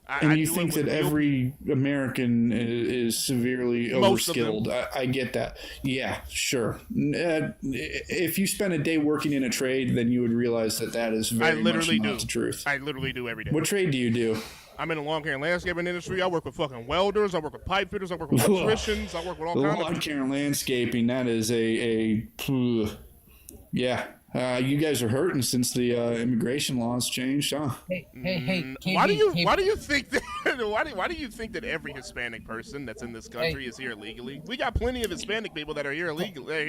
And you think that every American is severely overskilled. I get that. Yeah, sure. If you spend a day working in a trade, then you would realize that is very much not the truth. I literally do every day. What trade do you do? I'm in the lawn care and landscaping industry. I work with fucking welders. I work with pipe fitters. I work with electricians. I work with all kinds of... Lawn care and landscaping, that is yeah. You guys are hurting since the immigration laws changed, huh? Hey, KV, Why do you KV. think that why do you think that every Hispanic person that's in this country is here illegally? We got plenty of Hispanic people that are here legally.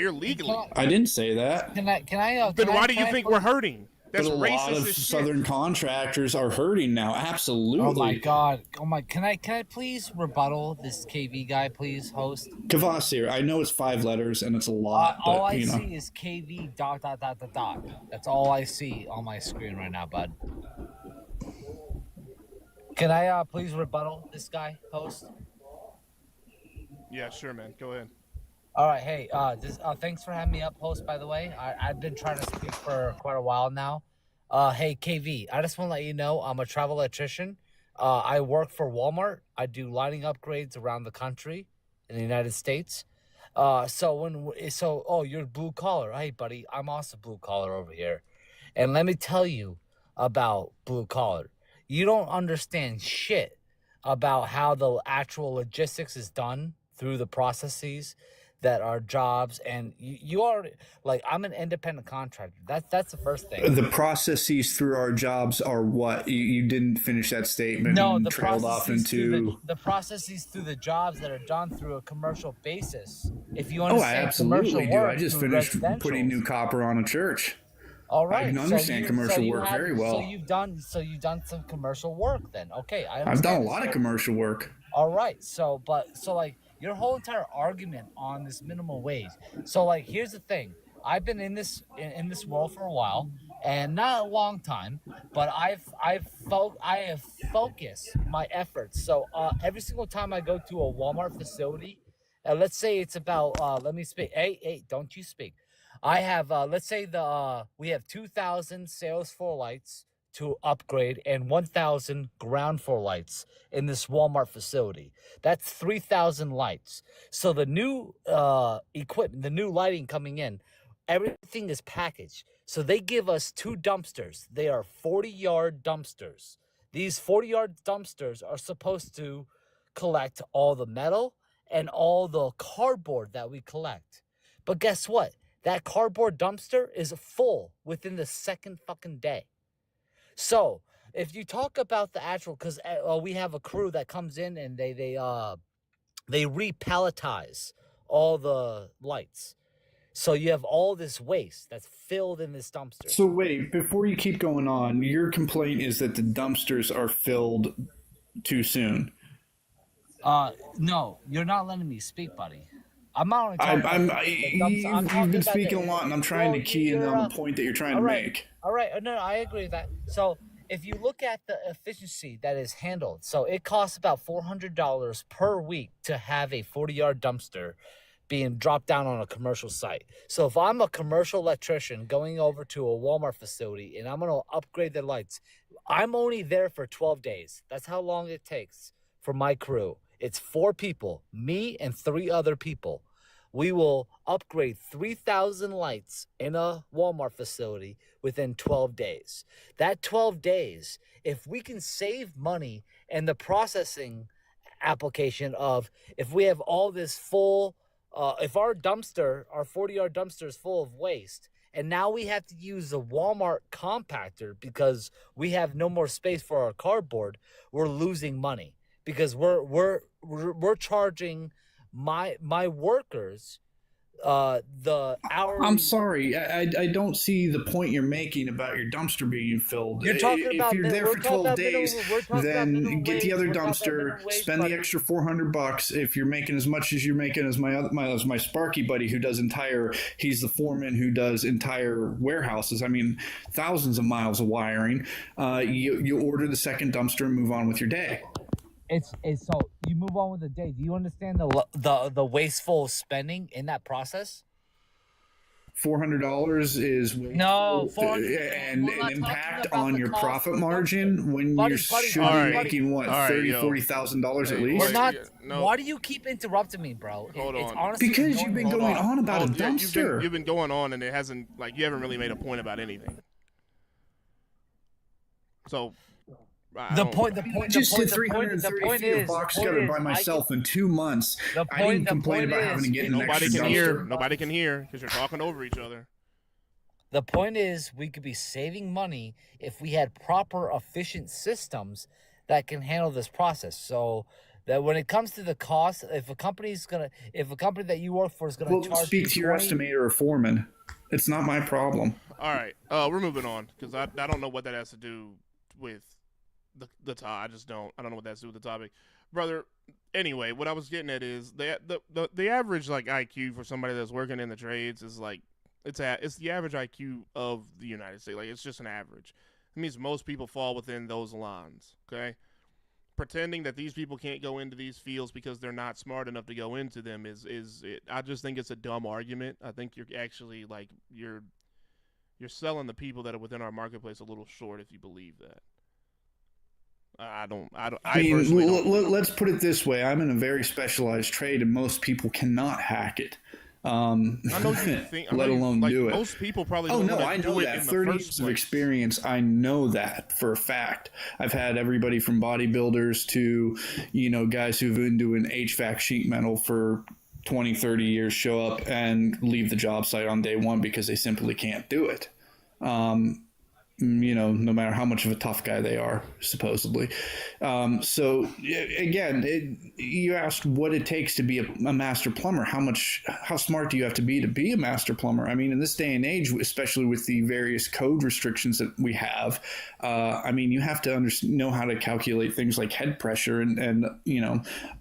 I didn't say that. Can I? Then why do you think we're hurting? That's But a racist lot of as shit. Southern contractors are hurting now. Absolutely. Oh my God! Oh my! Can I please rebuttal this KV guy, please, host? Kavasir, I know it's 5 letters and it's a lot, but All I you know. see is KV dot dot dot dot dot. That's all I see on my screen right now, bud. Can I please rebuttal this guy, host? Yeah, sure, man. Go ahead. All right, hey, thanks for having me up, host. By the way, I've been trying to speak for quite a while now. Hey, KV, I just want to let you know I'm a travel electrician. I work for Walmart. I do lighting upgrades around the country in the United States. Oh, you're blue collar. Hey, buddy, I'm also blue collar over here. And let me tell you about blue collar. You don't understand shit about how the actual logistics is done through the processes that are jobs, and you already, like, I'm an independent contractor. That's the first thing. The processes through our jobs are what? You didn't finish that statement. No, and the trailed off processes into the processes through the jobs that are done through a commercial basis. If you Oh, I understand absolutely commercial do. work I just through finished putting residentials. new copper on a church. All right, I can understand commercial work very well. So you've done some commercial work then. Okay, I understand. I've done a lot of commercial work. All right, so like your whole entire argument on this minimum wage. So like, here's the thing. I've been in this world for a while, and not a long time, but I have focused my efforts. So every single time I go to a Walmart facility, let's say it's about let me speak. Hey, don't you speak. I have let's say we have 2,000 sales floor lights to upgrade and 1,000 ground floor lights in this Walmart facility. That's 3,000 lights. So the new equipment, the new lighting coming in, everything is packaged. So they give us 2 dumpsters. They are 40-yard dumpsters. These 40-yard dumpsters are supposed to collect all the metal and all the cardboard that we collect. But guess what? That cardboard dumpster is full within the second fucking day. So if you talk about the actual, because we have a crew that comes in and they repalletize all the lights. So you have all this waste that's filled in this dumpster. So wait, before you keep going on, your complaint is that the dumpsters are filled too soon. No, you're not letting me speak, buddy. I'm not only You've been speaking a lot, and I'm trying to key in on the point that you're trying to make. All right, no, I agree with that. So if you look at the efficiency that is handled, so it costs about $400 per week to have a 40-yard dumpster being dropped down on a commercial site. So if I'm a commercial electrician going over to a Walmart facility and I'm going to upgrade their lights, I'm only there for 12 days. That's how long it takes for my crew. It's 4 people, me and 3 other people. We will upgrade 3,000 lights in a Walmart facility within 12 days. That 12 days, if we can save money in the processing application of, if we have all this full, if our 40-yard dumpster is full of waste, and now we have to use a Walmart compactor because we have no more space for our cardboard, we're losing money. Because we're charging my workers the hourly. I'm sorry, I don't see the point you're making about your dumpster being filled. You're talking if about you're there for 12 days, then get the other dumpster, spend the extra $400. If you're making as much as you're making as my Sparky buddy who does he's the foreman who does entire warehouses. I mean, thousands of miles of wiring. You order the second dumpster and move on with your day. It's so you move on with the day. Do you understand the wasteful spending in that process? $400 is no and an impact on your profit margin when you should be making what $30,000-$40,000 at least. We're not. No. Why do you keep interrupting me, bro? Hold on. Honestly because you've been going on about a dumpster. You've been going on, and it hasn't you haven't really made a point about anything. So. The point is, box together by myself in 2 months. I didn't complain about having to get an extra dumpster. Nobody can hear because you're talking over each other. The point is, we could be saving money if we had proper, efficient systems that can handle this process. So that when it comes to the cost, if a company that you work for is gonna Well, charge speak to your 20 estimator or foreman. It's not my problem. All right, we're moving on because I don't know what that has to do with the topic. I don't know what that has to do with the topic, brother. Anyway, what I was getting at is the average like IQ for somebody that's working in the trades is like it's the average IQ of the United States. Like it's just an average. It means most people fall within those lines. Okay, pretending that these people can't go into these fields because they're not smart enough to go into them is it. I just think it's a dumb argument. I think you're actually like you're selling the people that are within our marketplace a little short if you believe that. I personally don't. Let's put it this way. I'm in a very specialized trade, and most people cannot hack it. I know you think, let alone do it. Most people probably. Oh don't no, wanna I do know it that. in the 30 first years of place. experience, I know that for a fact. I've had everybody from bodybuilders to, guys who've been doing HVAC sheet metal for 20, 30 years show up and leave the job site on day one because they simply can't do it. No matter how much of a tough guy they are, supposedly. So again, you asked what it takes to be a master plumber. How smart do you have to be a master plumber? I mean, in this day and age, especially with the various code restrictions that we have, you have to know how to calculate things like head pressure and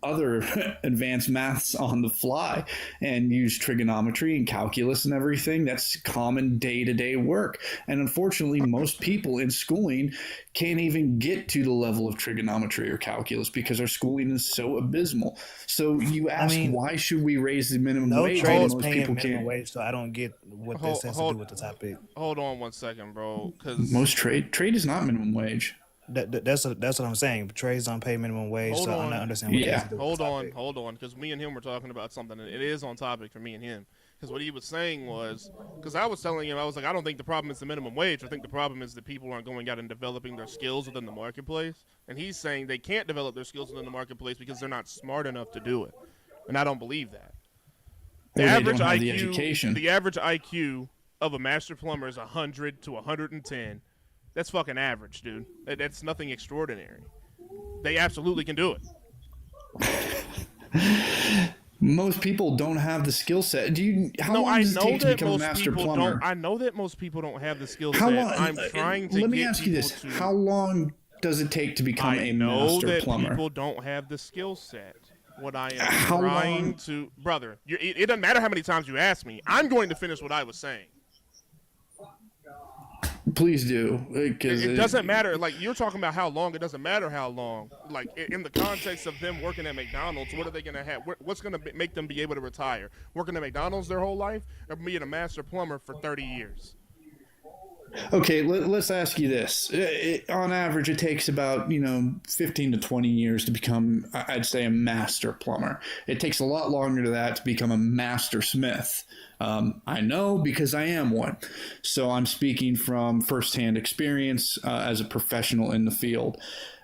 other advanced maths on the fly and use trigonometry and calculus and everything. That's common day-to-day work. And unfortunately, most people in schooling can't even get to the level of trigonometry or calculus because our schooling is so abysmal. So you ask, why should we raise the minimum wage? Trade is Most paying people minimum can't. wage, so I don't get what this has to do with the topic. Hold on 1 second, bro. Because Most trade is not minimum wage. That's what I'm saying. Trades don't pay minimum wage, so I'm not understanding what that has to do with the topic. Hold on, because me and him were talking about something, and it is on topic for me and him. Because what he was saying was, because I was telling him, I was like, I don't think the problem is the minimum wage. I think the problem is that people aren't going out and developing their skills within the marketplace. And he's saying they can't develop their skills within the marketplace because they're not smart enough to do it. And I don't believe that. The average IQ of a master plumber is 100 to 110. That's fucking average, dude. That's nothing extraordinary. They absolutely can do it. Most people don't have the skill set. How long does it take to become a master plumber? I know that most people don't have the skill set. I'm trying to Let me ask you this. How long does it take to become a master plumber? I know that people don't have the skill set. What I am brother, it doesn't matter how many times you ask me. I'm going to finish what I was saying. Please do. It doesn't matter. Like, you're talking about how long. It doesn't matter how long. Like, in the context of them working at McDonald's, what are they going to have? What's going to make them be able to retire? Working at McDonald's their whole life, or being a master plumber for 30 years? Okay, let's ask you this. On average, it takes about 15 to 20 years to become, I'd say, a master plumber. It takes a lot longer to that to become a master smith. I know because I am one. So I'm speaking from firsthand experience as a professional in the field.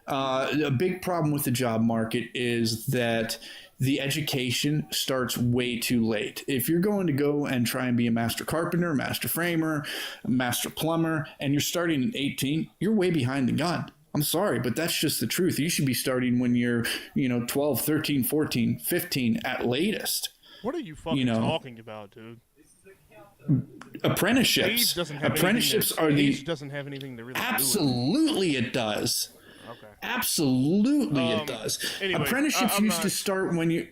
A big problem with the job market is that the education starts way too late. If you're going to go and try and be a master carpenter, master framer, master plumber, and you're starting at 18, you're way behind the gun. I'm sorry, but that's just the truth. You should be starting when you're, 12, 13, 14, 15 at latest. What are you fucking talking about, dude? Apprenticeships. Age doesn't have anything to really absolutely do with it. It does. Okay. Absolutely it does. Anyway, apprenticeships used to start when you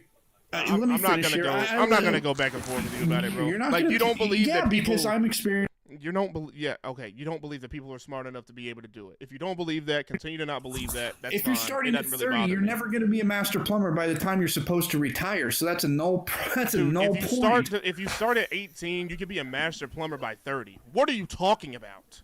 let me finish here. I'm not gonna go back and forth with you about it, bro. You're not you don't believe that people, because I'm experienced. You don't believe, you don't believe that people are smart enough to be able to do it. If you don't believe that, continue to not believe that. That's if fine. You're starting at 30, really you're never going to be a master plumber by the time you're supposed to retire. So that's a null. That's a null point. If you start at 18, you could be a master plumber by 30. What are you talking about?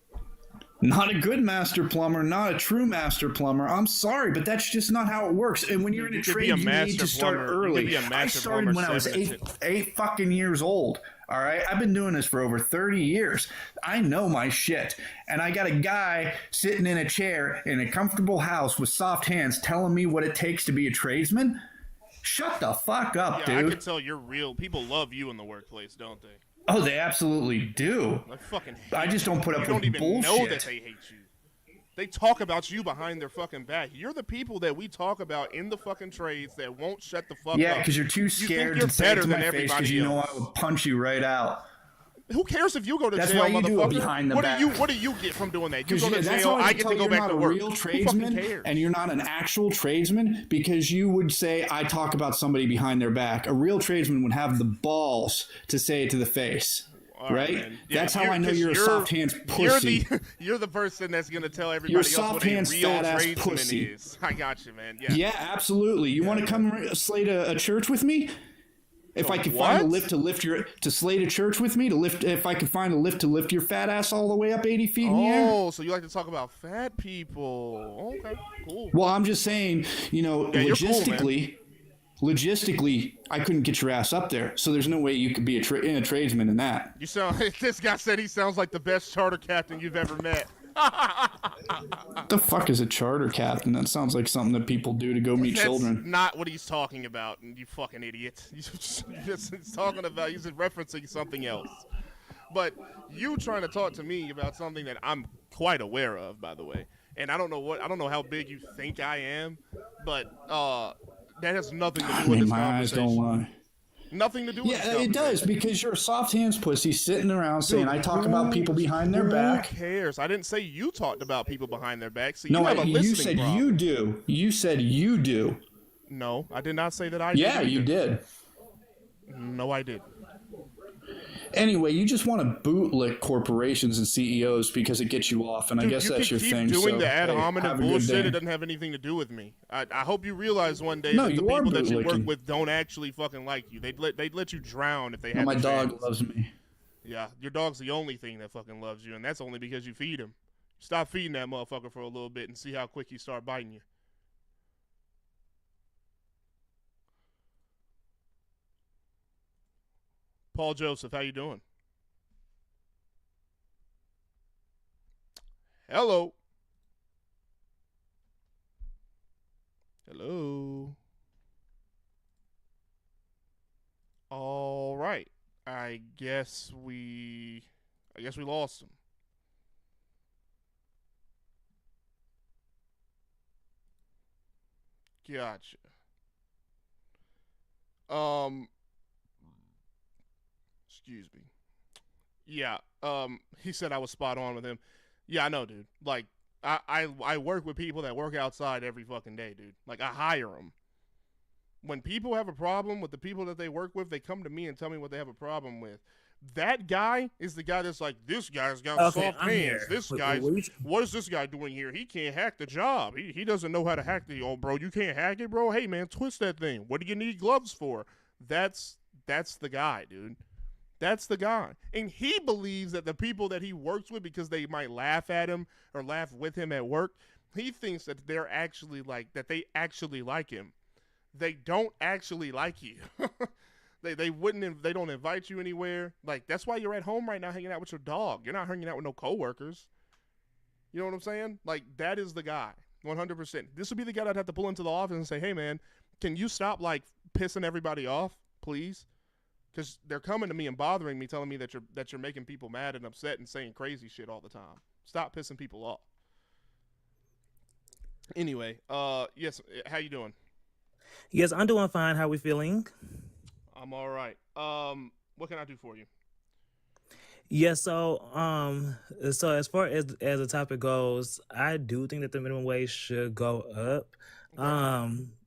Not a good master plumber, not a true master plumber. I'm sorry, but that's just not how it works. And when you're in a trade, you need to start early. I started when I was eight fucking years old. All right, I've been doing this for over 30 years. I know my shit. And I got a guy sitting in a chair in a comfortable house with soft hands telling me what it takes to be a tradesman? Shut the fuck up, dude. I can tell you're real. People love you in the workplace, don't they? Oh, they absolutely do. Like fucking. I just don't put up with bullshit. You don't even know that they hate you. They talk about you behind their fucking back. You're the people that we talk about in the fucking trades that won't shut the fuck up. Yeah, because you're too scared to say it to my face because you know I will punch you right out. Who cares if you go to jail, why you motherfucker? do it behind the back. What do you get from doing that? You go to jail, I get to go back to work. You're not a real tradesman, and you're not an actual tradesman because you would say, I talk about somebody behind their back. A real tradesman would have the balls to say it to the face. Right? Yeah, that's how I know you're a soft hands pussy. You're the person that's gonna tell everybody else what a real tradesman is. I got you, man. Yeah, absolutely. You want to come slate a church with me? If I could find a lift to slate a church with me, if I could find a lift to lift your fat ass all the way up 80 feet in the air. Oh, so you like to talk about fat people? Okay, cool. Well, I'm just saying, logistically. Logistically, I couldn't get your ass up there, so there's no way you could be a tradesman in that. You sound. This guy said he sounds like the best charter captain you've ever met. What the fuck is a charter captain? That sounds like something that people do to go meet children. That's not what he's talking about, you fucking idiot. He's talking about. He's referencing something else. But you trying to talk to me about something that I'm quite aware of, by the way. And I don't know how big you think I am, but that has nothing to do with this conversation. My eyes don't lie. Nothing to do with this conversation. Yeah, it does, because you're a soft hands pussy sitting around saying, I talk about people behind their back. Who cares? I didn't say you talked about people behind their back. See, no, you said problem. You do. You said you do. No, I did not say that I did. Yeah, you did. No, I didn't. Anyway, you just want to bootlick corporations and CEOs because it gets you off, and I guess that's your thing. You keep doing so, the ad hominem bullshit. It day. doesn't have anything to do with me. I hope you realize one day that the people that you work with don't actually fucking like you. They'd let you drown if they had. My dog loves me. Yeah, your dog's the only thing that fucking loves you, and that's only because you feed him. Stop feeding that motherfucker for a little bit and see how quick he start biting you. Paul Joseph, how you doing? Hello. Hello. All right. I guess we lost him. Gotcha. Excuse me. Yeah. He said I was spot on with him. Yeah, I know, dude. Like, I work with people that work outside every fucking day, dude. Like, I hire them. When people have a problem with the people that they work with, they come to me and tell me what they have a problem with. That guy is the guy that's like, this guy's got soft hands. This guy's, what is this guy doing here? He can't hack the job. He doesn't know how to hack the, bro, you can't hack it, bro? Hey, man, twist that thing. What do you need gloves for? That's the guy, dude. That's the guy. And he believes that the people that he works with, because they might laugh at him or laugh with him at work, he thinks that they're actually like, that they actually like him. They don't actually like you. They don't invite you anywhere. Like, that's why you're at home right now hanging out with your dog. You're not hanging out with no coworkers. You know what I'm saying? Like, that is the guy. 100%. This would be the guy I'd have to pull into the office and say, hey, man, can you stop, like, pissing everybody off, please? Because they're coming to me and bothering me, telling me that you're making people mad and upset and saying crazy shit all the time. Stop pissing people off. Anyway, yes, how you doing? Yes, I'm doing fine. How we feeling? I'm all right. What can I do for you? Yeah, so as far as the topic goes, I do think that the minimum wage should go up.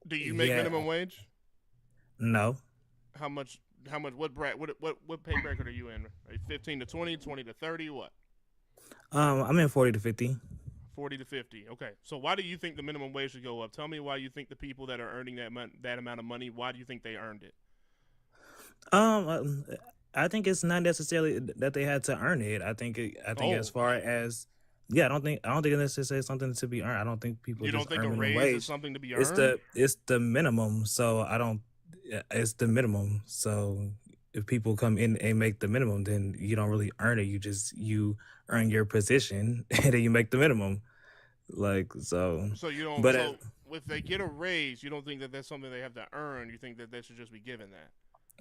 Do you make minimum wage? No. How much what pay bracket are you in? 15 to 20, 20 to 30, what? I'm in 40 to 50. 40 to 50. Okay. So why do you think the minimum wage should go up? Tell me why you think the people that are earning that amount of money, why do you think they earned it? I think it's not necessarily that they had to earn it. I think as far as I don't think it's necessarily something to be earned. I don't think people. You don't think a raise wage is something to be earned? It's the minimum. So it's the minimum. So if people come in and make the minimum, then you don't really earn it. You earn your position and then you make the minimum. Like, so. So you don't. But if they get a raise, you don't think that that's something they have to earn. You think that they should just be given that.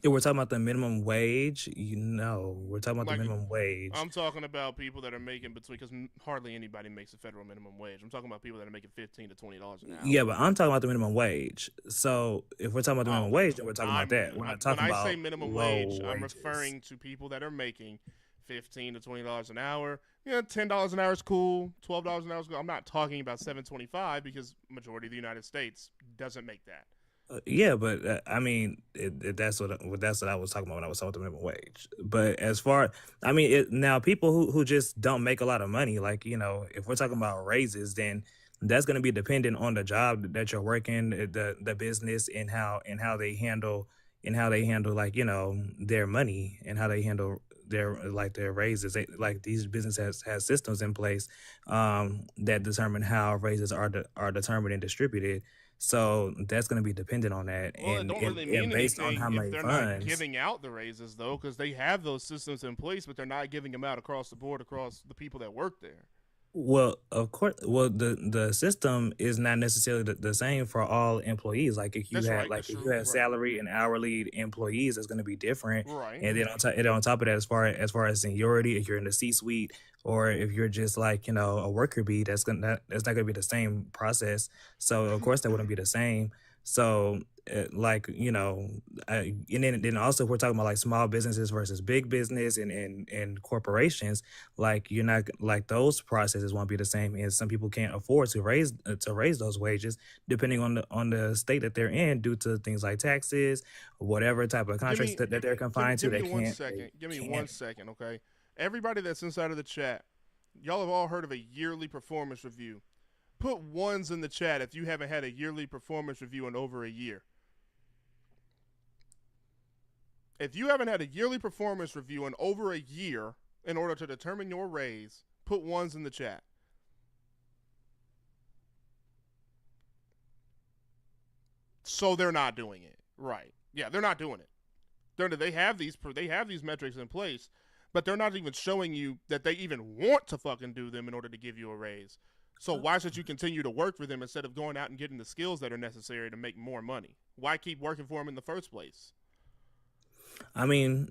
If we're talking about the minimum wage, we're talking about Like, the minimum wage. I'm talking about people that are making between, because hardly anybody makes a federal minimum wage. I'm talking about people that are making $15 to $20 an hour. Yeah, but I'm talking about the minimum wage. So if we're talking about the minimum wage, then we're talking about that. We're not talking when I about say minimum wage, I'm referring to people that are making $15 to $20 an hour. Yeah, $10 an hour is cool. $12 an hour is cool. I'm not talking about $7.25 because majority of the United States doesn't make that. Yeah, but I mean, that's what I was talking about when I was talking about the minimum wage. But as far, I mean, now people who just don't make a lot of money, like if we're talking about raises, then that's going to be dependent on the job that you're working, the business, and how they handle like their money and how they handle their raises. Like these businesses has systems in place that determine how raises are determined and distributed. So that's going to be dependent on that, Well, it don't really mean based anything on how if many they're funds. not giving out the raises, though, because they have those systems in place, but they're not giving them out across the board, across the people that work there. Well, of course. Well, the system is not necessarily the same for all employees. Like if you if you have salary and hourly employees, it's going to be different. Right. And then on top of that, as far as seniority, if you're in the C-suite or if you're just like a worker bee, that's not going to be the same process. So of course that wouldn't be the same. So and then also if we're talking about like small businesses versus big business and corporations, like you're not like those processes won't be the same, and some people can't afford to raise those wages depending on the state that they're in due to things like taxes, whatever type of contracts that they're confined to. Give me 1 second. Give me 1 second, okay? Everybody that's inside of the chat, y'all have all heard of a yearly performance review. Put ones in the chat if you haven't had a yearly performance review in over a year. If you haven't had a yearly performance review in over a year in order to determine your raise, put ones in the chat. So they're not doing it. Right. Yeah, they're not doing it. They have these metrics in place, but they're not even showing you that they even want to fucking do them in order to give you a raise. So why should you continue to work for them instead of going out and getting the skills that are necessary to make more money? Why keep working for them in the first place? I mean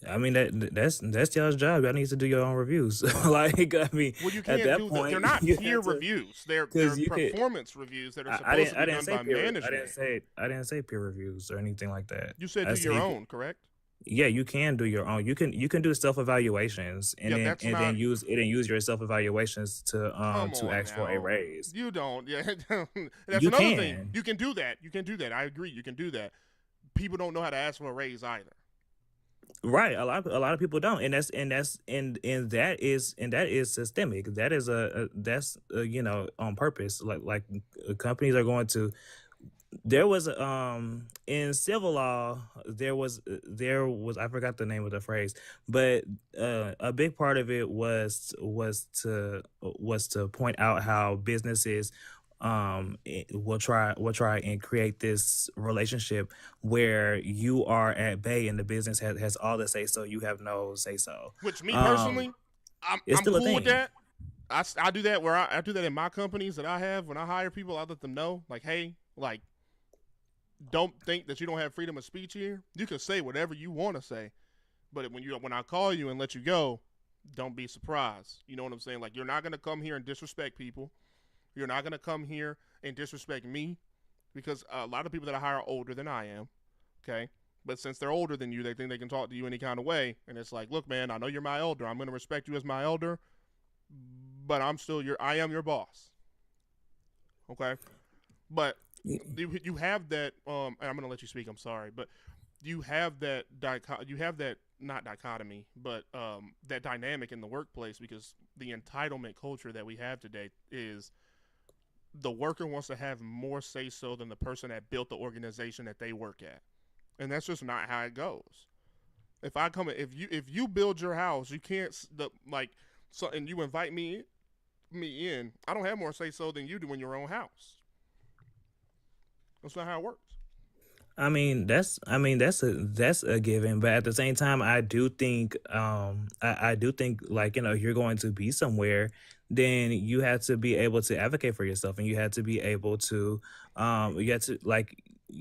that's y'all's job. Y'all need to do your own reviews. Like I mean, well, you can't at that do point, that. They're not peer reviews. They're performance reviews that are supposed to be done by management. I didn't say peer reviews or anything like that. You said do your own, correct? Yeah, you can do your own. You can do self evaluations and then use your self evaluations to ask for a raise. You don't. Yeah, that's another thing. You can do that. I agree. You can do that. People don't know how to ask for a raise either. Right, a lot of people don't, and that is systemic. That is on purpose. Like companies are going to. There was in civil law there was I forgot the name of the phrase, but a big part of it was to point out how businesses will try and create this relationship where you are at bay and the business has all the say so, you have no say so. Which me personally, I'm cool with that. I do that I do that in my companies that I have. When I hire people, I let them know, like, hey, like, don't think that you don't have freedom of speech here. You can say whatever you want to say, but when I call you and let you go, don't be surprised. You know what I'm saying? Like, you're not gonna come here and disrespect people. You're not going to come here and disrespect me, because a lot of people that I hire are older than I am, okay? But since they're older than you, they think they can talk to you any kind of way. And it's like, look, man, I know you're my elder. I'm going to respect you as my elder, but I am your boss, okay? But you have that, and I'm going to let you speak, I'm sorry, but you have that, not dichotomy, but that dynamic in the workplace, because the entitlement culture that we have today is the worker wants to have more say-so than the person that built the organization that they work at. And that's just not how it goes. If you build your house, you can't, and you invite me in, I don't have more say-so than you do in your own house. That's not how it works. I mean that's a given, but at the same time, I do think like you're going to be somewhere, then you have to be able to advocate for yourself, and you have to be able to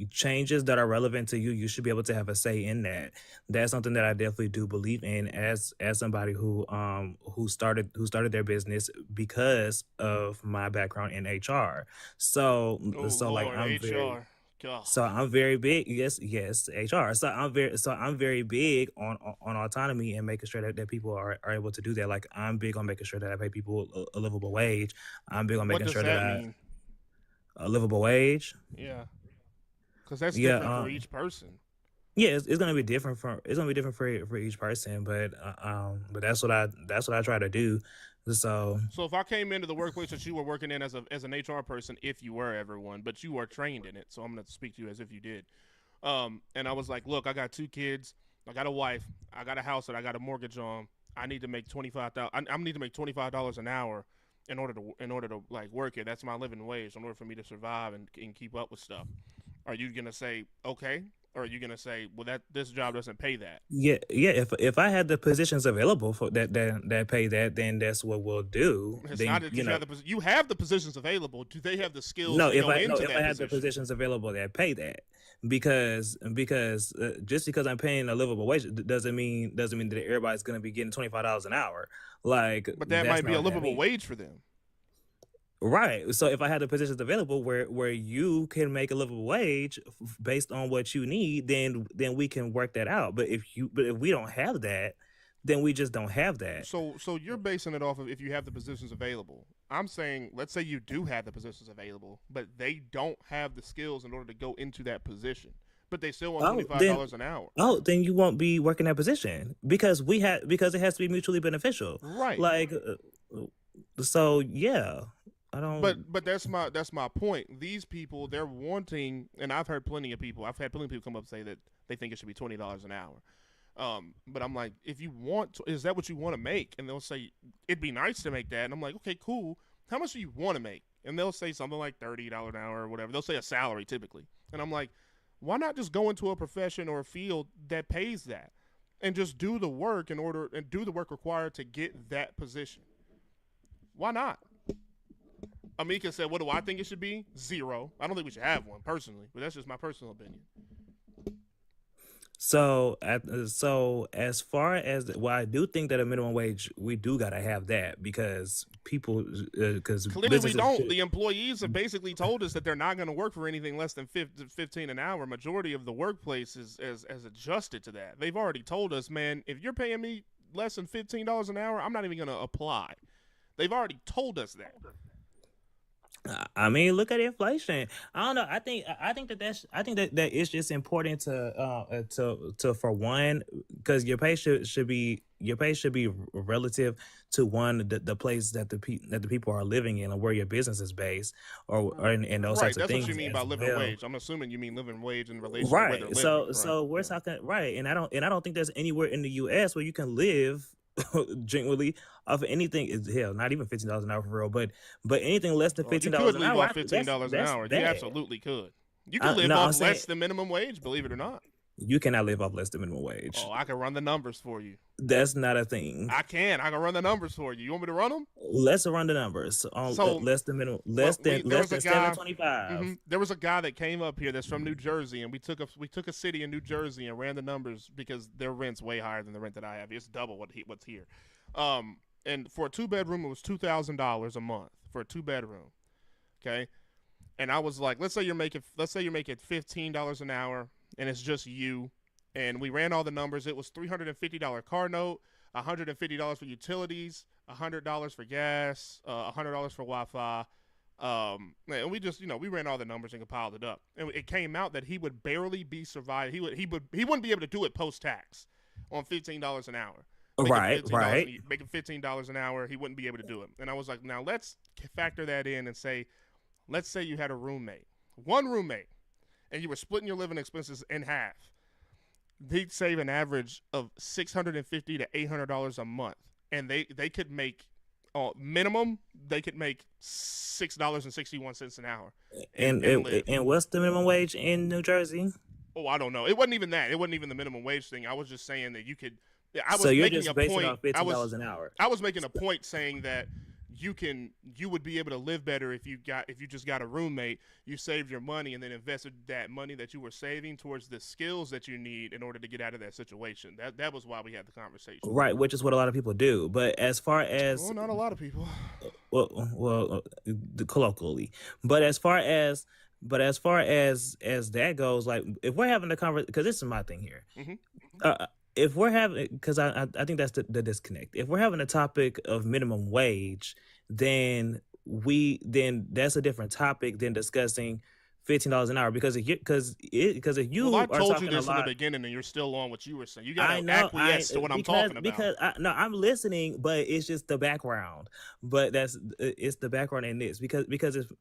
changes that are relevant to you, you should be able to have a say in that. That's something that I definitely do believe in as somebody who started their business because of my background in HR. So Oh like Lord, HR. God. so I'm very big. Yes, HR. So I'm very big on autonomy and making sure that people are able to do that. Like I'm big on making sure that I pay people a livable wage. I'm big on What making does sure that that mean? a livable wage. Yeah, because that's Yeah, different for each person. yeah, it's gonna be different for each person, but that's what I try to do. So So if I came into the workplace that you were working in as an HR person, if you were ever one, but you are trained in it, so I'm gonna speak to you as if you did. And I was like, look, I got 2 kids, I got a wife, I got a house that I got a mortgage on. I need to make $25,000. I need to make $25 an hour in order to like work here. That's my living wage in order for me to survive and keep up with stuff. Are you gonna say okay, or are you gonna say, well, that this job doesn't pay that? yeah, if I had the positions available for that pay that, then that's what we'll do. It's Then not that you have the positions available. Do they have the skills no, to go if into that I had position? the positions available that pay that, because just because I'm paying a livable wage doesn't mean that everybody's gonna be getting $25 an hour. Like, But that that's might be not a what that livable means. wage for them. Right. So if I had the positions available where you can make a livable wage based on what you need, then we can work that out. But if we don't have that, then we just don't have that. So you're basing it off of if you have the positions available. I'm saying, let's say you do have the positions available, but they don't have the skills in order to go into that position, but they still want $25 an hour. Oh, then you won't be working that position because it has to be mutually beneficial. Right. Like, so yeah. I don't. But that's my point. These people, they're wanting, and I've had plenty of people come up and say that they think it should be $20 an hour. But I'm like, if you want to, is that what you want to make? And they'll say, it'd be nice to make that. And I'm like, okay, cool. How much do you want to make? And they'll say something like $30 an hour or whatever. They'll say a salary typically. And I'm like, why not just go into a profession or a field that pays that and just do the work required to get that position? Why not? Amika said, what do I think it should be? 0. I don't think we should have one personally, but that's just my personal opinion. So as far as I do think that a minimum wage, we do gotta have that because people because clearly we don't. The employees have basically told us that they're not going to work for anything less than 15 an hour. Majority of the workplace has adjusted to that. They've already told us, man, if you're paying me less than $15 an hour, I'm not even going to apply. They've already told us that. I mean, look at inflation. I don't know. I think that it's just important to for one, because your pay should be relative to one the place that the people are living in or where your business is based or and those right. types of things. That's what you mean by living wage. I'm assuming you mean living wage in relation to where they're living. So we're talking right, and I don't think there's anywhere in the U.S. where you can live genuinely off of anything. Hell, not even $15 an hour for real, but anything less than $15 an hour. You could live off $15 an hour. You absolutely could. You can live off less than minimum wage, believe it or not. You cannot live off less than minimum wage. Oh, I can run the numbers for you. That's not a thing. I can run the numbers for you. You want me to run them? Let's run the numbers. Less than minimum, less than $7.25. Mm-hmm. There was a guy that came up here that's from New Jersey, and we took a city in New Jersey and ran the numbers because their rent's way higher than the rent that I have. It's double what's here. And for a 2-bedroom, it was $2,000 a month for a 2-bedroom. Okay, and I was like, let's say you're making $15 an hour, and it's just you. And we ran all the numbers. It was $350 car note, $150 for utilities, $100 for gas, $100 for Wi-Fi. And we just, we ran all the numbers and compiled it up. And it came out that he would barely be surviving. He wouldn't be able to do it post-tax on $15 an hour. Right. Making $15 an hour, he wouldn't be able to do it. And I was like, now let's factor that in and say, let's say you had one roommate, and you were splitting your living expenses in half. They'd save an average of $650 to $800 a month, and they could make minimum. They could make $6.61 an hour. And what's the minimum wage in New Jersey? Oh, I don't know. It wasn't even that. It wasn't even the minimum wage thing. I was just saying that you could. So you're just basing it off $15 an hour. I was making a point saying that you would be able to live better if you just got a roommate, you saved your money and then invested that money that you were saving towards the skills that you need in order to get out of that situation. That was why we had the conversation. Right, which is what a lot of people do. But as far as well, not a lot of people. Well, colloquially, but as far as that goes, like if we're having a conversation, because this is my thing here. If we're having, because I think that's the disconnect. If we're having a topic of minimum wage, then that's a different topic than discussing $15 an hour. Because if you well, I are told talking you this a lot, in the beginning, and you're still on what you were saying. You got to acquiesce to what I'm talking about. Because I'm listening, but it's just the background. But it's the background in this because if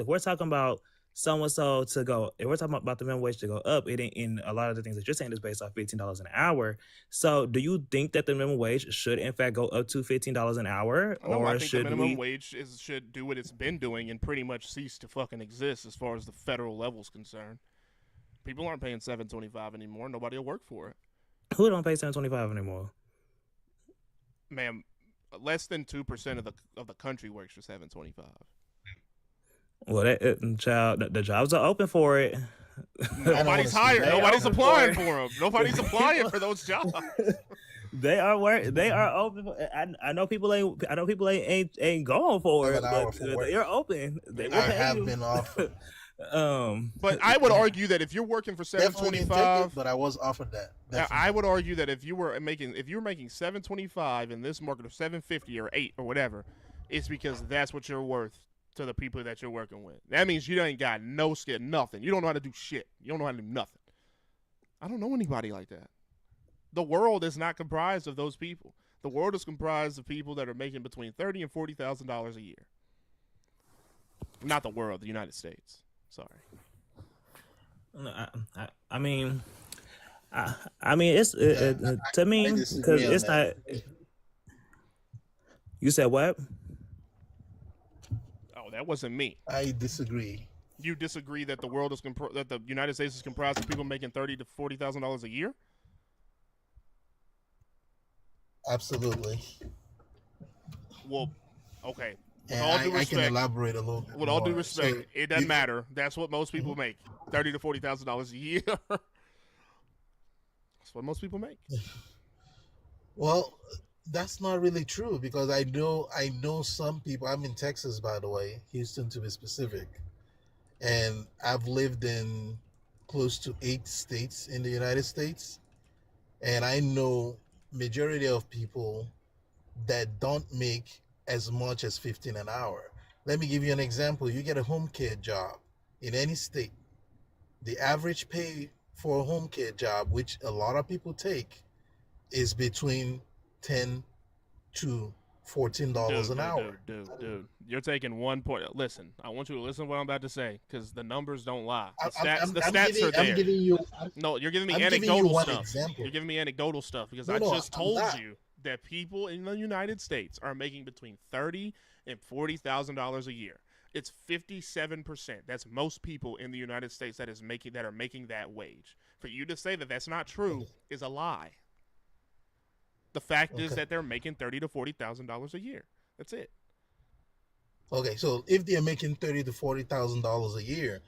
we're talking about so to go, if we're talking about the minimum wage to go up, it in a lot of the things that you're saying is based off $15 an hour. So do you think that the minimum wage should in fact go up to $15 an hour? No, or I think should the minimum wage should do what it's been doing and pretty much cease to fucking exist as far as the federal level's concerned. People aren't paying $7.25 anymore. Nobody will work for it. Who don't pay $7.25 anymore? Man, less than 2% of the country works for $7.25. Well, the jobs are open for it. Nobody's hired. Nobody's applying for them. Nobody's applying for those jobs. They are open. I know people ain't going for it, but they're open. They will pay you. Been offered. But I would argue that if you're working for $7.25, but I was offered that. I would argue that if you were making $7.25 in this market, or $7.50 or $8 or whatever, it's because that's what you're worth to the people that you're working with. That means you ain't got no skill, nothing. You don't know how to do shit. You don't know how to do nothing. I don't know anybody like that. The world is not comprised of those people. The world is comprised of people that are making between $30,000 and $40,000 a year. Not the world, the United States. Sorry. I mean, it's to me because it's not. You said what? Oh, that wasn't me. I disagree. You disagree that the world is that the United States is comprised of people making $30,000 to $40,000 a year? Absolutely. Well, okay. With all due respect, I can elaborate a little bit. With all due respect, it doesn't matter. That's what most people make. $30,000 to $40,000 a year. That's what most people make. Well, that's not really true because I know some people. I'm in Texas, by the way, Houston to be specific, and I've lived in close to 8 states in the United States, and I know majority of people that don't make as much as 15 an hour. Let me give you an example. You get a home care job in any state. The average pay for a home care job, which a lot of people take, is between $10 to $14 an hour. Dude, you're taking 1 point. Listen, I want you to listen to what I'm about to say because the numbers don't lie. The stats are there. You're giving me anecdotal stuff. Example. You're giving me anecdotal stuff because I just told you that people in the United States are making between $30,000 and $40,000 a year. It's 57%. That's most people in the United States that are making that wage. For you to say that that's not true is a lie. The fact is that they're making $30,000 to $40,000 a year. That's it. Okay, so if they're making $30,000 to $40,000 a year,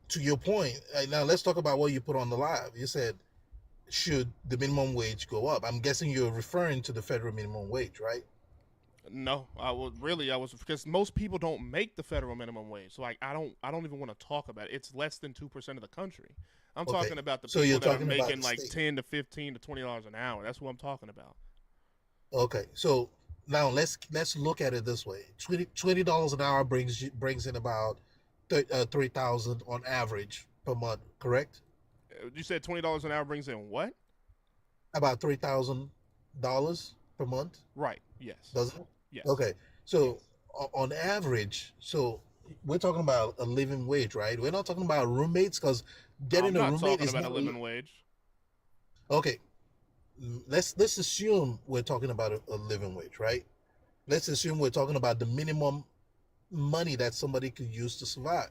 to your point, now let's talk about what you put on the live. You said, should the minimum wage go up? I'm guessing you're referring to the federal minimum wage, right? No, I was because most people don't make the federal minimum wage. So I don't even want to talk about it. It's less than 2% of the country. I'm talking about the people that are making like $10 to $15 to $20 an hour. That's what I'm talking about. Okay, so now let's look at it this way. $20 an hour brings in about $3,000 on average per month, correct? You said $20 an hour brings in what? About $3,000 per month. Right. Yes. Does it? Yes. Okay. So on average, so we're talking about a living wage, right? We're not talking about roommates because getting a roommate is not a living wage. Okay. Let's assume we're talking about a living wage, right? Let's assume we're talking about the minimum money that somebody could use to survive,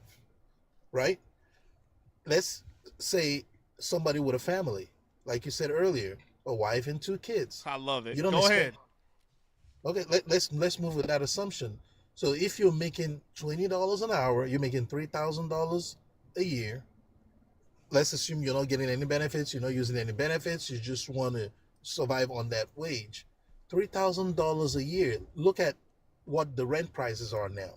right? Let's say somebody with a family, like you said earlier, a wife and 2 kids. I love it. You don't Go ahead. Okay, let's move with that assumption. So if you're making $20 an hour, you're making $3,000 a year. Let's assume you're not getting any benefits, you're not using any benefits, you just want to survive on that wage. $3,000 a year. Look at what the rent prices are now.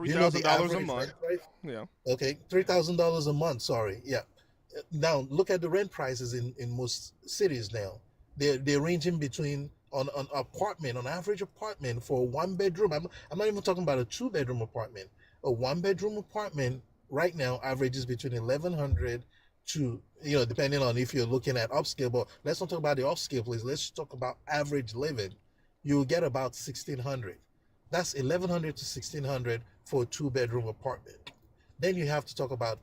You know the $3,000 a average month. rent price? Yeah. Okay, $3,000 a month. Sorry, yeah. Now look at the rent prices in most cities now. They're ranging between on an apartment, on average apartment for a 1 bedroom. I'm not even talking about a 2 bedroom apartment. A 1 bedroom apartment right now averages between 1,100 to, depending on if you're looking at upscale. But let's not talk about the upscale, please. Let's talk about average living. You'll get about 1,600. That's 1,100 to 1,600 for a 2 bedroom apartment. Then you have to talk about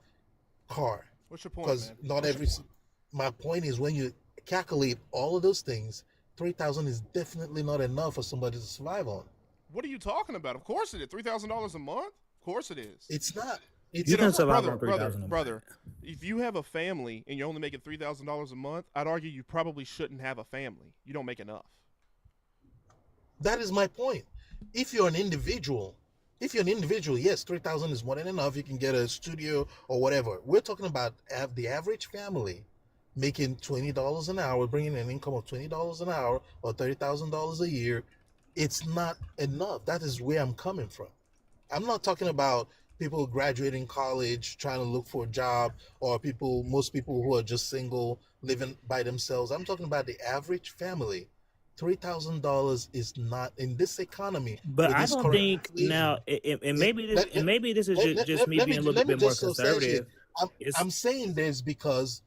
car, What's your point, because man? not every. My point is, when you calculate all of those things, 3,000 is definitely not enough for somebody to survive on. What are you talking about? Of course it is. $3,000 a month? Of course it is. It's not. You can survive on $3,000 a brother. If you have a family and you're only making $3,000 a month, I'd argue you probably shouldn't have a family. You don't make enough. That is my point. If you're an individual, yes, 3,000 is more than enough. You can get a studio or whatever. We're talking about the average family making $20 an hour, bringing an income of $20 an hour or $30,000 a year. It's not enough. That is where I'm coming from. I'm not talking about people graduating college, trying to look for a job, or most people who are just single, living by themselves. I'm talking about the average family. $3,000 is not in this economy. But I don't think inflation, now, maybe this is just me being a little bit more conservative. I'm saying this because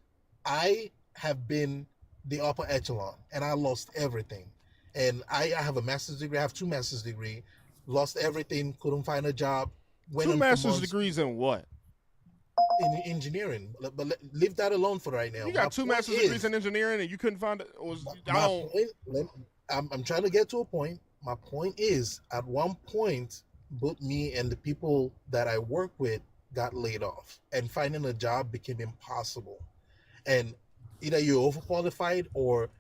I have been the upper echelon and I lost everything. And I have a master's degree. I have 2 master's degrees. Lost everything. Couldn't find a job. Went 2 master's degrees in what? In engineering. But leave that alone for right now. You got 2 master's degrees in engineering and you couldn't find it? I'm trying to get to a point. My point is, at one point, both me and the people that I work with got laid off, and finding a job became impossible. And either you're overqualified or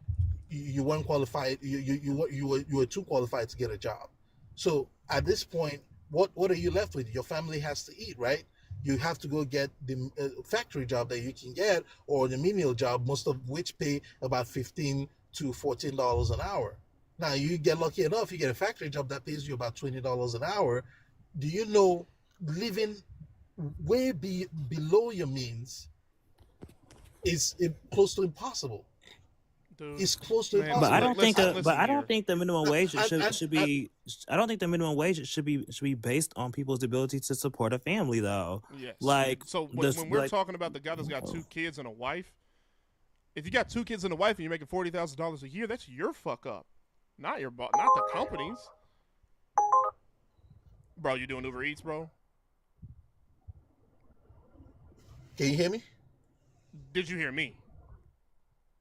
you weren't qualified. You were too qualified to get a job. So at this point, what are you left with? Your family has to eat, right? You have to go get the factory job that you can get, or the menial job, most of which pay about $15 to $14 an hour. Now you get lucky enough, you get a factory job that pays you about $20 an hour. Do you know, living way below your means is close to impossible? Dude, it's close to impossible. But I don't think I don't think the minimum wage should be. I don't think the minimum wage should be based on people's ability to support a family, though. Yes. Like, so when we're talking about the guy that's got 2 kids and a wife, if you got 2 kids and a wife and you're making $40,000 a year, that's your fuck up, not the company's. Bro, you doing Uber Eats, bro? Can you hear me? Did you hear me?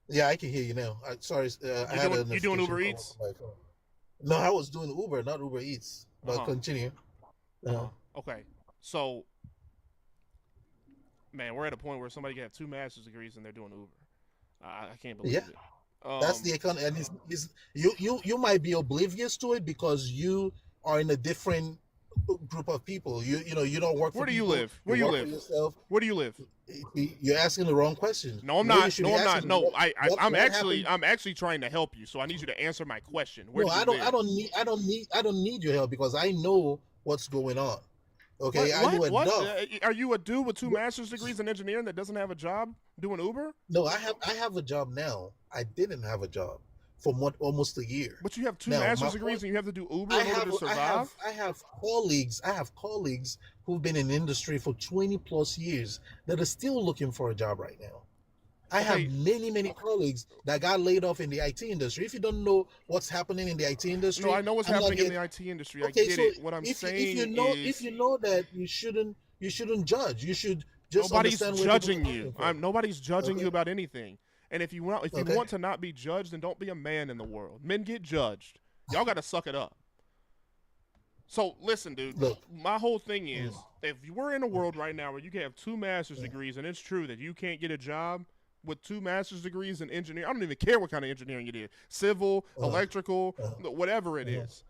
Yeah, I can hear you now. Sorry, you doing Uber Eats? No, I was doing Uber, not Uber Eats. But continue. Okay, so man, we're at a point where somebody got 2 master's degrees and they're doing Uber. I can't believe it. That's the economy, and you might be oblivious to it because you are in a different group of people. You don't work. Where do you live? Where do you live? Where do you live? You're asking the wrong question. No, I'm not. No, I'm not. No, I'm actually trying to help you. So I need you to answer my question. Where do you live? I don't need your help because I know what's going on. Okay, I know enough. Are you a dude with 2 master's degrees in engineering that doesn't have a job doing Uber? No, I have a job now. I didn't have a job for almost a year. But you have 2 master's degrees and you have to do Uber in order to survive? I have colleagues who've been in the industry for 20 plus years that are still looking for a job right now. I have many colleagues that got laid off in the IT industry. If you don't know what's happening in the IT industry, no, I know what's happening in the IT industry. I get it. What I'm saying is, if you know that, you shouldn't judge. You should just nobody's understand judging you. Nobody's judging you about anything. And if you want to not be judged, then don't be a man in the world. Men get judged. Y'all got to suck it up. So listen, dude. Look, my whole thing is, if we're in a world right now where you can have 2 master's degrees, and it's true that you can't get a job with 2 master's degrees in engineering. I don't even care what kind of engineering you did. Civil, electrical, whatever it is.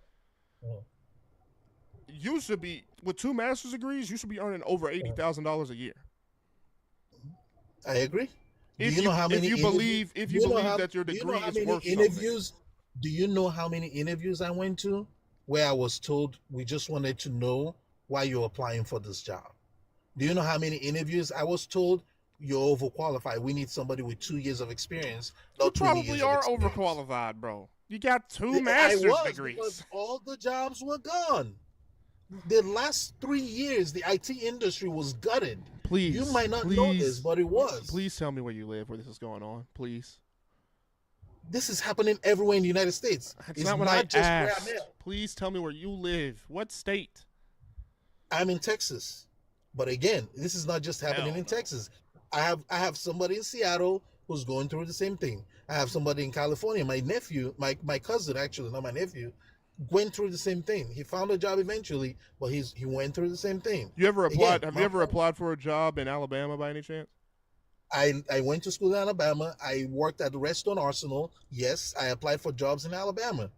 You should be, with 2 master's degrees, you should be earning over $80,000 a year. I agree. If you believe that your degree is worth interviews? Do you know how many interviews I went to where I was told we just wanted to know why you're applying for this job? Do you know how many interviews I was told you're overqualified? We need somebody with 2 years of experience. You probably are overqualified, bro. You got 2 master's degrees. Because all the jobs were gone. The last 3 years, the IT industry was gutted. Please, you might not know this, but it was. Please tell me where you live, where this is going on, please. This is happening everywhere in the United States. It's not what I asked. Please tell me where you live. What state? I'm in Texas, but again, this is not just happening in Texas. I have somebody in Seattle who's going through the same thing. I have somebody in California. My nephew, my cousin, actually, not my nephew, went through the same thing. He found a job eventually, but he went through the same thing. You ever applied? Have you ever applied for a job in Alabama by any chance? I went to school in Alabama. I worked at the Redstone Arsenal. Yes, I applied for jobs in Alabama.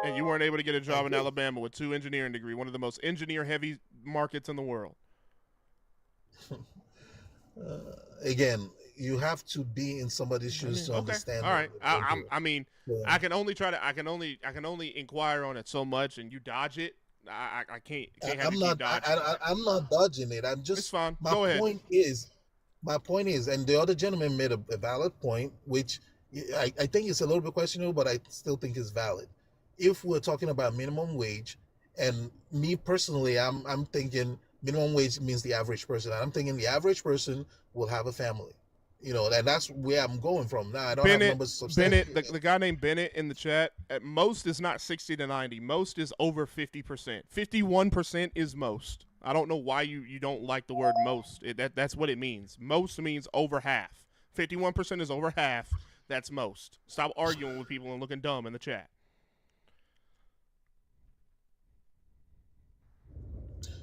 And you weren't able to get a job in Alabama with 2 engineering degrees, one of the most engineer-heavy markets in the world. Again, you have to be in somebody's shoes to understand. All right. I can only inquire on it so much, and you dodge it. I can't have you keep dodging. I'm not dodging it. I'm just. It's fine. My Go ahead. My point is, and the other gentleman made a valid point, which I think is a little bit questionable, but I still think is valid. If we're talking about minimum wage, and me personally, I'm thinking minimum wage means the average person. I'm thinking the average person will have a family. And that's where I'm going from. Now, I don't have numbers. Bennett, the guy named Bennett in the chat, at most is not 60 to 90. Most is over 50%. 51% is most. I don't know why you don't like the word most. That's what it means. Most means over half. 51% is over half. That's most. Stop arguing with people and looking dumb in the chat.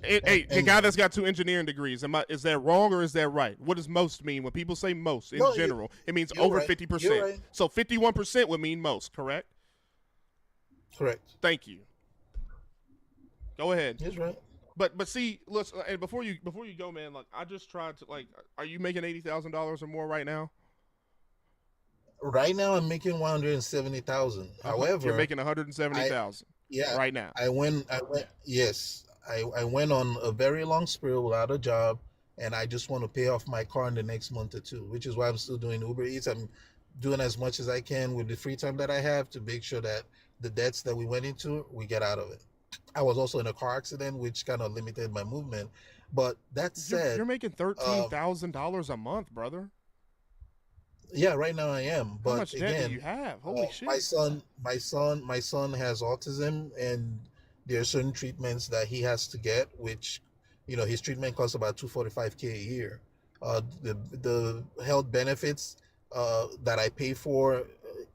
The guy that's got 2 engineering degrees, is that wrong or is that right? What does most mean? When people say most in general, it means over 50%. Right. So 51% would mean most, correct? Correct. Thank you. Go ahead. He's right. But see, listen, and before you go, man, like I just tried to are you making $80,000 or more right now? Right now, I'm making $170,000. However, you're making $170,000. Yeah. Right now. Yes. I went on a very long spill without a job, and I just want to pay off my car in the next month or 2, which is why I'm still doing Uber Eats. I'm doing as much as I can with the free time that I have to make sure that the debts that we went into, we get out of it. I was also in a car accident, which kind of limited my movement. But that said, you're making $13,000 a month, brother. Yeah, right now I am. But how much debt do you have? Holy shit! My son has autism, and there are certain treatments that he has to get, which, his treatment costs about $245K a year. The health benefits that I pay for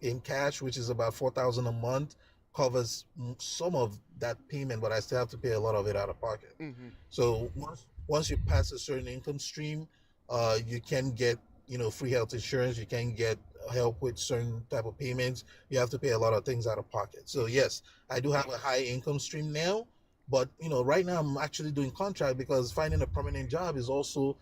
in cash, which is about $4,000 a month, covers some of that payment, but I still have to pay a lot of it out of pocket. Mm-hmm. So once you pass a certain income stream, you can get free health insurance. You can get help with certain type of payments. You have to pay a lot of things out of pocket. So yes, I do have a high income stream now, but right now I'm actually doing contract because finding a permanent job is also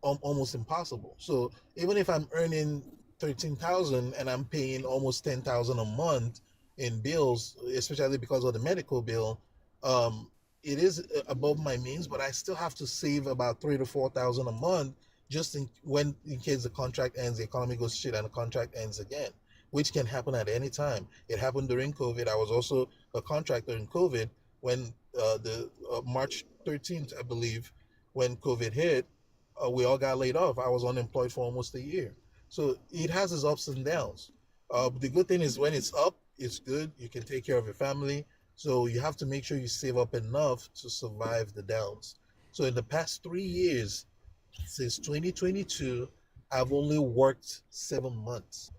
almost impossible. So even if I'm earning $13,000 and I'm paying almost $10,000 a month in bills, especially because of the medical bill, it is above my means, but I still have to save about $3,000 to $4,000 a month just in case the contract ends, the economy goes shit, and the contract ends again, which can happen at any time. It happened during COVID. I was also a contractor in COVID when the March 13th, I believe, when COVID hit, we all got laid off. I was unemployed for almost a year. So it has its ups and downs. The good thing is when it's up, it's good. You can take care of your family. So you have to make sure you save up enough to survive the downs. So in the past 3 years, since 2022, I've only worked 7 months.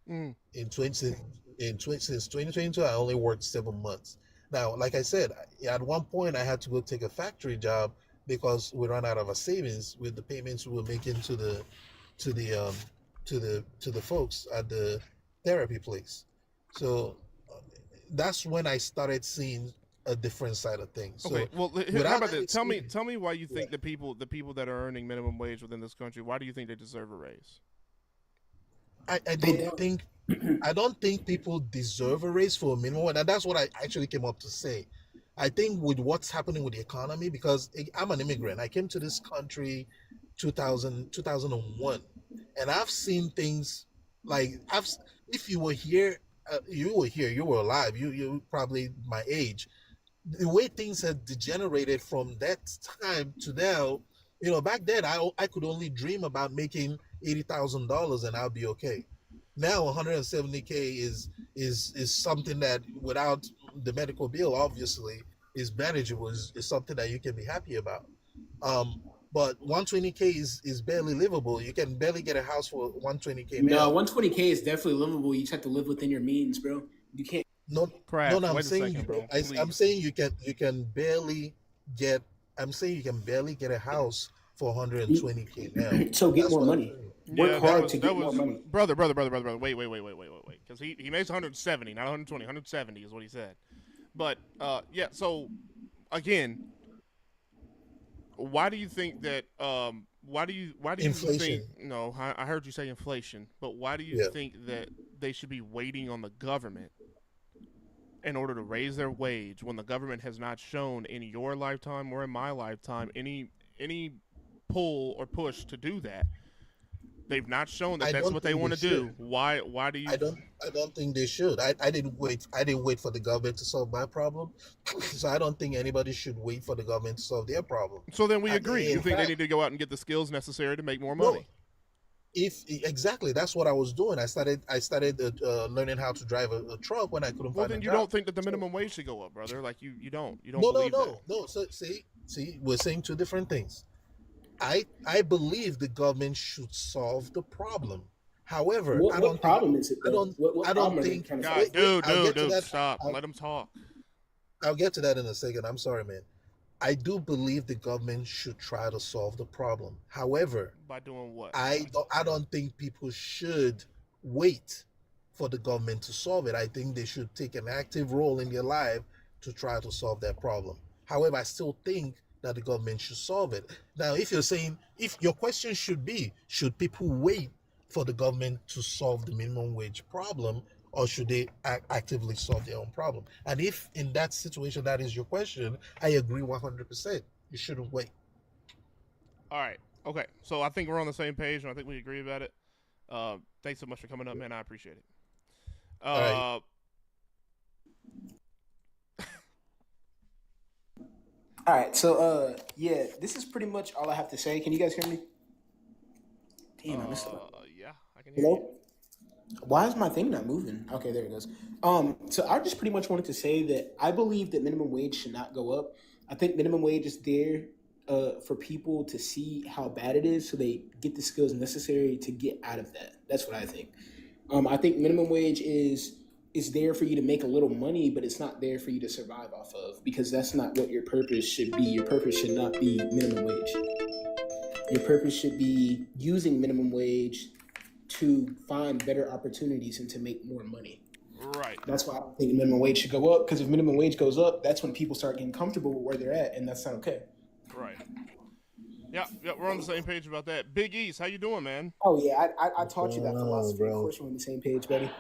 Since 2022, I only worked 7 months. Now, like I said, at one point I had to go take a factory job because we ran out of our savings with the payments we were making to the folks at the therapy place. So that's when I started seeing a different side of things. Okay, So well, how without about that this? Tell me experience, why you think yeah, the people that are earning minimum wage within this country, why do you think they deserve a raise? I They don't don't. think I don't think people deserve a raise for a minimum wage, and that's what I actually came up to say. I think with what's happening with the economy, because I'm an immigrant, I came to this country 2001, and I've seen things like if you were here, you were alive, you probably my age. The way things have degenerated from that time to now, back then I could only dream about making $80,000 and I'll be okay. Now 170K is something that without the medical bill obviously is manageable, is something that you can be happy about. Um, but 120K is barely livable. You can barely get a house for 120K No, now. 120K is definitely livable. You just have to live within your means, bro. You can't. No, no, Craft, no. wait a second, bro. I'm Please. saying you can barely get. I'm saying you can barely get a house for 120K now. So get That's more what I'm money. saying. Work Yeah, hard to that get more was money. brother. Wait. Because he makes 170, not 120. 170 is what he said. But yeah. So again, why do you think that? Why do you think? Inflation. No, I heard you say inflation, but why do you Yeah. think that they should be waiting on the government in order to raise their wage when the government has not shown in your lifetime or in my lifetime any pull or push to do that? They've not shown that I that's don't what they think want they to do. should. Why do you? I don't think they should. I didn't wait. I didn't wait for the government to solve my problem. So I don't think anybody should wait for the government to solve their problem. So then we agree. You In think they fact, need to go out and get the skills necessary to make more no. money? If exactly, that's what I was doing. I started learning how to drive a truck when I couldn't Well, find a then you job. don't think that the So minimum wage should go up, brother? Like you don't no, no, believe that? no. So see, we're saying two different things. I believe the government should solve the problem. However, I What don't think problem is it I though? don't What I don't problem are they think trying to solve? God, wait, I'll get to dude, that. stop. I'll, Let him talk. I'll get to that in a second. I'm sorry, man. I do believe the government should try to solve the problem. However, By doing what? I don't think people should wait for the government to solve it. I think they should take an active role in their life to try to solve that problem. However, I still think that the government should solve it. Now, if your question should be, should people wait for the government to solve the minimum wage problem, or should they actively solve their own problem? And if in that situation that is your question, I agree 100%. You shouldn't wait. All right. Okay. So I think we're on the same page, and I think we agree about it. Thanks so much for coming up, man. I appreciate it. All right. All right, so yeah, this is pretty much all I have to say. Can you guys hear me? Damn, I missed it. Yeah, I can hear you. Hello? Why is my thing not moving? Okay, there it goes. So I just pretty much wanted to say that I believe that minimum wage should not go up. I think minimum wage is there for people to see how bad it is, so they get the skills necessary to get out of that. That's what I think. I think minimum wage is there for you to make a little money, but it's not there for you to survive off of, because that's not what your purpose should be. Your purpose should not be minimum wage. Your purpose should be using minimum wage to find better opportunities and to make more money. Right. That's why I don't think minimum wage should go up, because if minimum wage goes up, that's when people start getting comfortable with where they're at, and that's not okay. Right. Yeah, we're on the same page about that. Big East, how you doing, man? Oh yeah, I taught you that philosophy. bro? Of course, we're on the same page, buddy.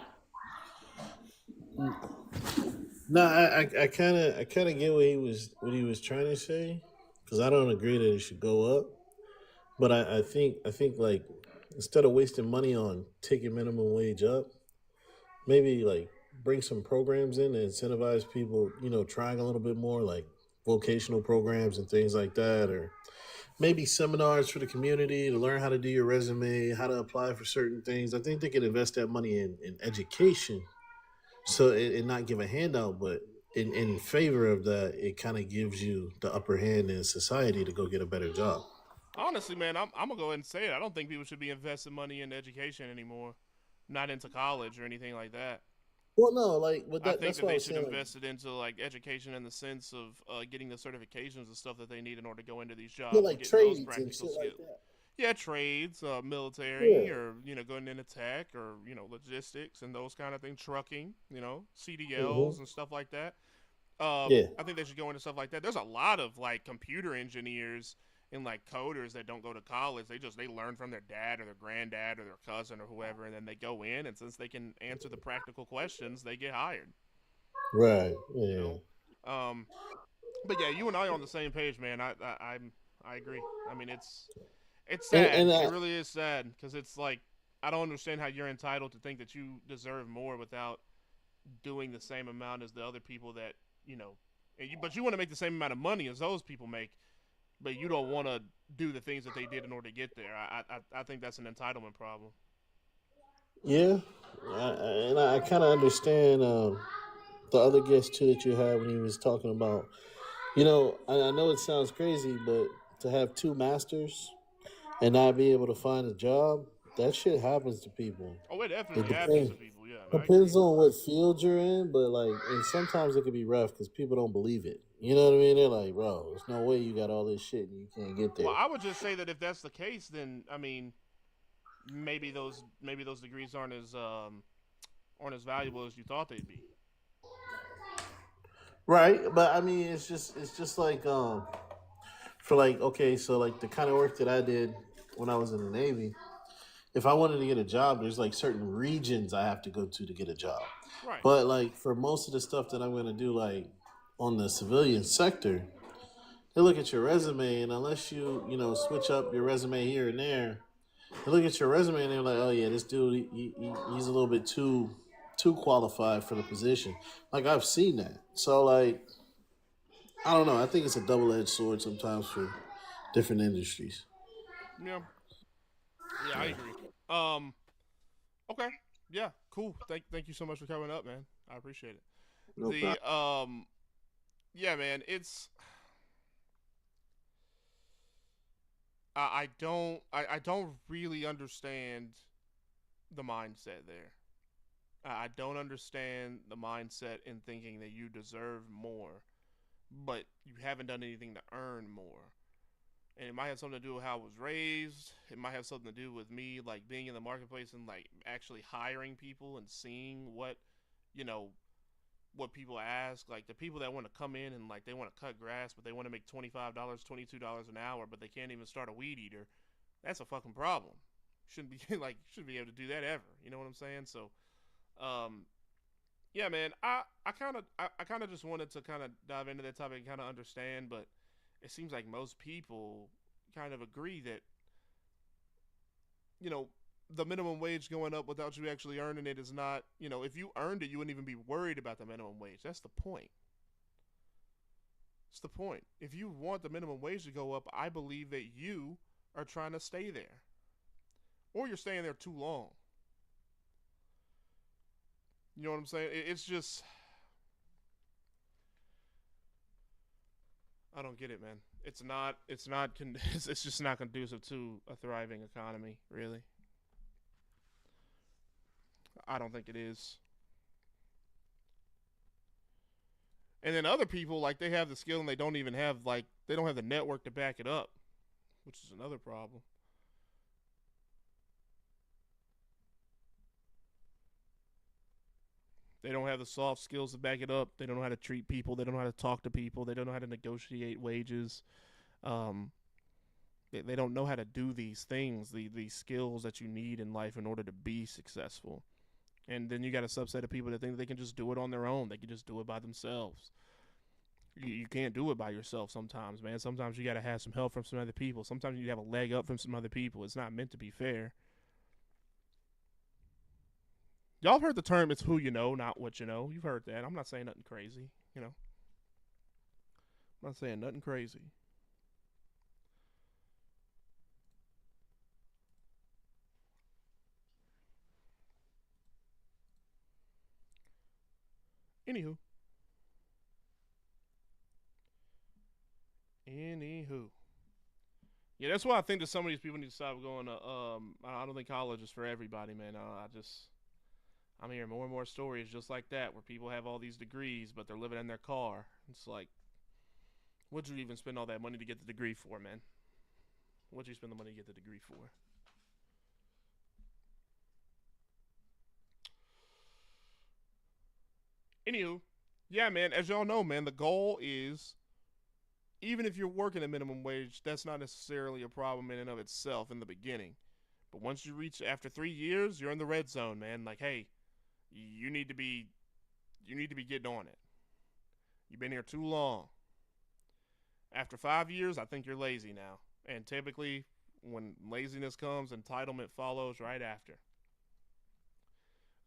No, I kind of get what he was trying to say, because I don't agree that it should go up, but I think like, instead of wasting money on taking minimum wage up, maybe like bring some programs in to incentivize people, trying a little bit more, like vocational programs and things like that, or maybe seminars for the community to learn how to do your resume, how to apply for certain things. I think they could invest that money in education, so it not give a handout, but in favor of that, it kind of gives you the upper hand in society to go get a better job. Honestly, man, I'm gonna go ahead and say it. I don't think people should be investing money in education anymore, not into college or anything like that. Well, no, like, but I think that's that what I they was should saying. invest it into like education in the sense of getting the certifications and stuff that they need in order to go into these jobs Yeah, and like get those trades and practical shit skills. like that. Yeah, trades, military, Yeah. or going into tech, or logistics and those kind of things, trucking, CDLs Mm-hmm. and stuff like that. Yeah. I think they should go into stuff like that. There's a lot of like computer engineers and like coders that don't go to college. They learn from their dad or their granddad or their cousin or whoever, and then they go in, and since they can answer the practical questions, they get hired. Right. Yeah. You know, but yeah, you and I are on the same page, man. I agree. I mean, it's sad. And It really is sad because it's like I don't understand how you're entitled to think that you deserve more without doing the same amount as the other people that but you want to make the same amount of money as those people make, but you don't want to do the things that they did in order to get there. I think that's an entitlement problem. yeah, and I kind of understand the other guest too that you had when he was talking about. I know it sounds crazy, but to have two masters and not be able to find a job, that shit happens to people. Oh, it It definitely happens depends. to people. Yeah, I agree. Depends on what field you're in, but and sometimes it can be rough because people don't believe it. You know what I mean? They're like, bro, there's no way you got all this shit and you can't get there. Well, I would just say that if that's the case, then I mean, maybe those degrees aren't as valuable as you thought they'd be. Right, but I mean, it's just like for like okay, so like the kind of work that I did when I was in the Navy, if I wanted to get a job, there's like certain regions I have to go to get a job. Right. But like for most of the stuff that I'm gonna do, like on the civilian sector, they look at your resume, and unless you switch up your resume here and there, they look at your resume and they're like, oh yeah, this dude he's a little bit too qualified for the position. Like I've seen that, so like I don't know. I think it's a double-edged sword sometimes for different industries. Yeah. Yeah, I agree. Um. Okay. Yeah. Cool. Thank you so much for coming up, man. I appreciate it. No The problem. Yeah, man. I don't really understand the mindset there. I don't understand the mindset in thinking that you deserve more, but you haven't done anything to earn more. And it might have something to do with how I was raised. It might have something to do with me like being in the marketplace and like actually hiring people and seeing you know, what people ask. Like the people that want to come in and like they want to cut grass, but they want to make $25, $22 an hour, but they can't even start a weed eater. That's a fucking problem. Shouldn't be shouldn't be able to do that ever. You know what I'm saying? So, um, yeah, man. I kind of just wanted to kind of dive into that topic and kind of understand, but it seems like most people kind of agree that you know the minimum wage going up without you actually earning it is not, if you earned it, you wouldn't even be worried about the minimum wage. That's the point. It's the point. If you want the minimum wage to go up, I believe that you are trying to stay there, or you're staying there too long. You know what I'm saying? It's just, I don't get it, man. It's just not conducive to a thriving economy, really. I don't think it is. And then other people, like, they have the skill and they don't even have, like, they don't have the network to back it up, which is another problem. They don't have the soft skills to back it up. They don't know how to treat people. They don't know how to talk to people. They don't know how to negotiate wages. Um, they don't know how to do these things, these skills that you need in life in order to be successful. And then you got a subset of people that think they can just do it on their own. They can just do it by themselves. You can't do it by yourself sometimes, man. Sometimes you got to have some help from some other people. Sometimes you have a leg up from some other people. It's not meant to be fair. Y'all have heard the term, it's who you know, not what you know. You've heard that. I'm not saying nothing crazy, I'm not saying nothing crazy. Anywho. Yeah, that's why I think that some of these people need to stop going to, I don't think college is for everybody, man. I'm hearing more and more stories just like that where people have all these degrees, but they're living in their car. It's like, what'd you even spend all that money to get the degree for, man? What'd you spend the money to get the degree for? Anywho, yeah, man, as y'all know, man, the goal is, even if you're working a minimum wage, that's not necessarily a problem in and of itself in the beginning. But once you reach after 3 years, you're in the red zone, man. Like, hey, you need to be getting on it. You've been here too long. After 5 years, I think you're lazy now. And typically, when laziness comes, entitlement follows right after.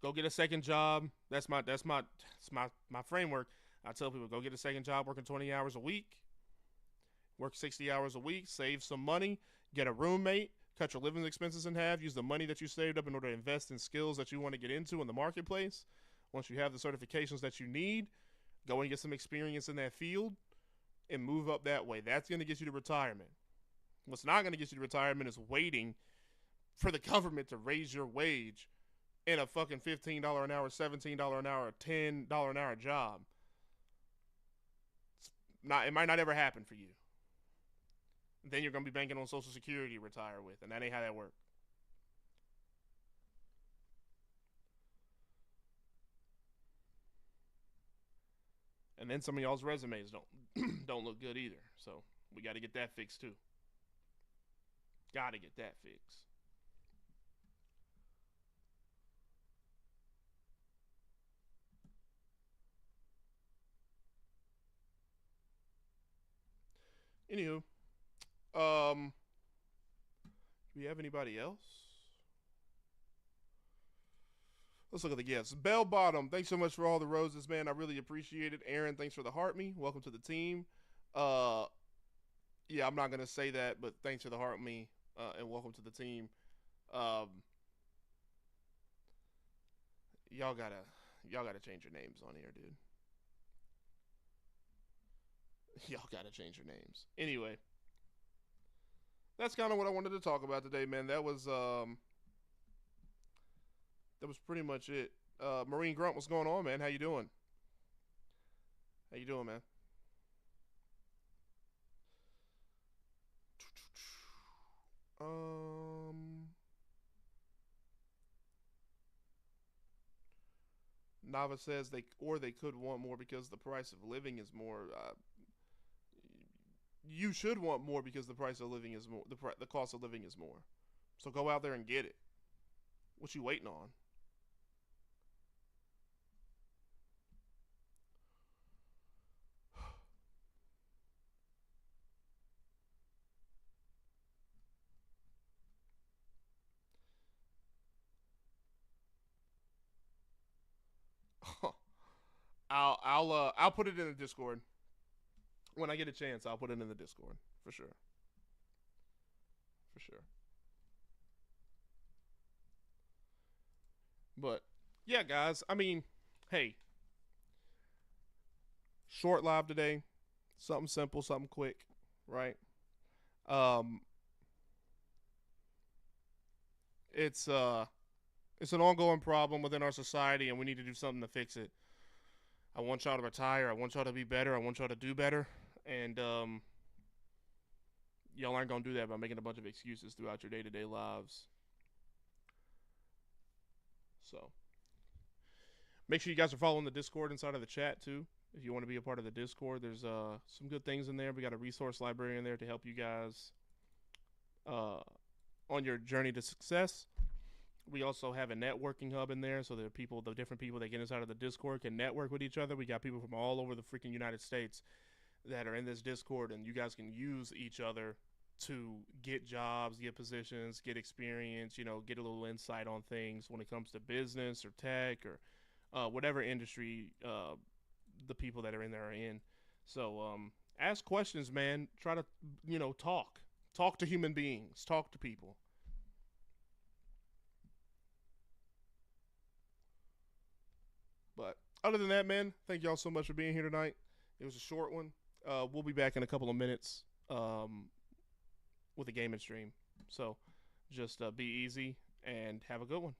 Go get a second job. That's my framework. I tell people, go get a second job working 20 hours a week. Work 60 hours a week, save some money, get a roommate, cut your living expenses in half, use the money that you saved up in order to invest in skills that you want to get into in the marketplace. Once you have the certifications that you need, go and get some experience in that field and move up that way. That's going to get you to retirement. What's not going to get you to retirement is waiting for the government to raise your wage in a fucking $15 an hour, $17 an hour, $10 an hour job. It might not ever happen for you. Then you're going to be banking on Social Security to retire with, and that ain't how that works. And then some of y'all's resumes don't look good either. So we got to get that fixed too. Got to get that fixed. Anywho, do we have anybody else? Let's look at the guests. Bell Bottom, thanks so much for all the roses, man. I really appreciate it. Aaron, thanks for the heart me. Welcome to the team. Yeah, I'm not gonna say that, but thanks for the heart me, and welcome to the team. Y'all gotta change your names on here, dude. Y'all gotta change your names. Anyway, that's kind of what I wanted to talk about today, man. That was pretty much it. Marine Grunt, what's going on, man? How you doing? How you doing, man? Nava says they could want more because the price of living is more. You should want more because the price of living is more. The cost of living is more. So go out there and get it. What you waiting on? I'll put it in the Discord when I get a chance. I'll put it in the Discord for sure. For sure. But yeah, guys. I mean, hey, short live today. Something simple, something quick, right? It's an ongoing problem within our society, and we need to do something to fix it. I want y'all to retire. I want y'all to be better. I want y'all to do better. And y'all aren't going to do that by making a bunch of excuses throughout your day-to-day lives. So make sure you guys are following the Discord inside of the chat, too. If you want to be a part of the Discord, there's some good things in there. We got a resource library in there to help you guys on your journey to success. We also have a networking hub in there, so the different people that get inside of the Discord can network with each other. We got people from all over the freaking United States that are in this Discord, and you guys can use each other to get jobs, get positions, get experience, get a little insight on things when it comes to business or tech or whatever industry the people that are in there are in. So ask questions, man. Try to, talk to human beings, talk to people. But other than that, man, thank y'all so much for being here tonight. It was a short one. We'll be back in a couple of minutes with a gaming stream. So just be easy and have a good one.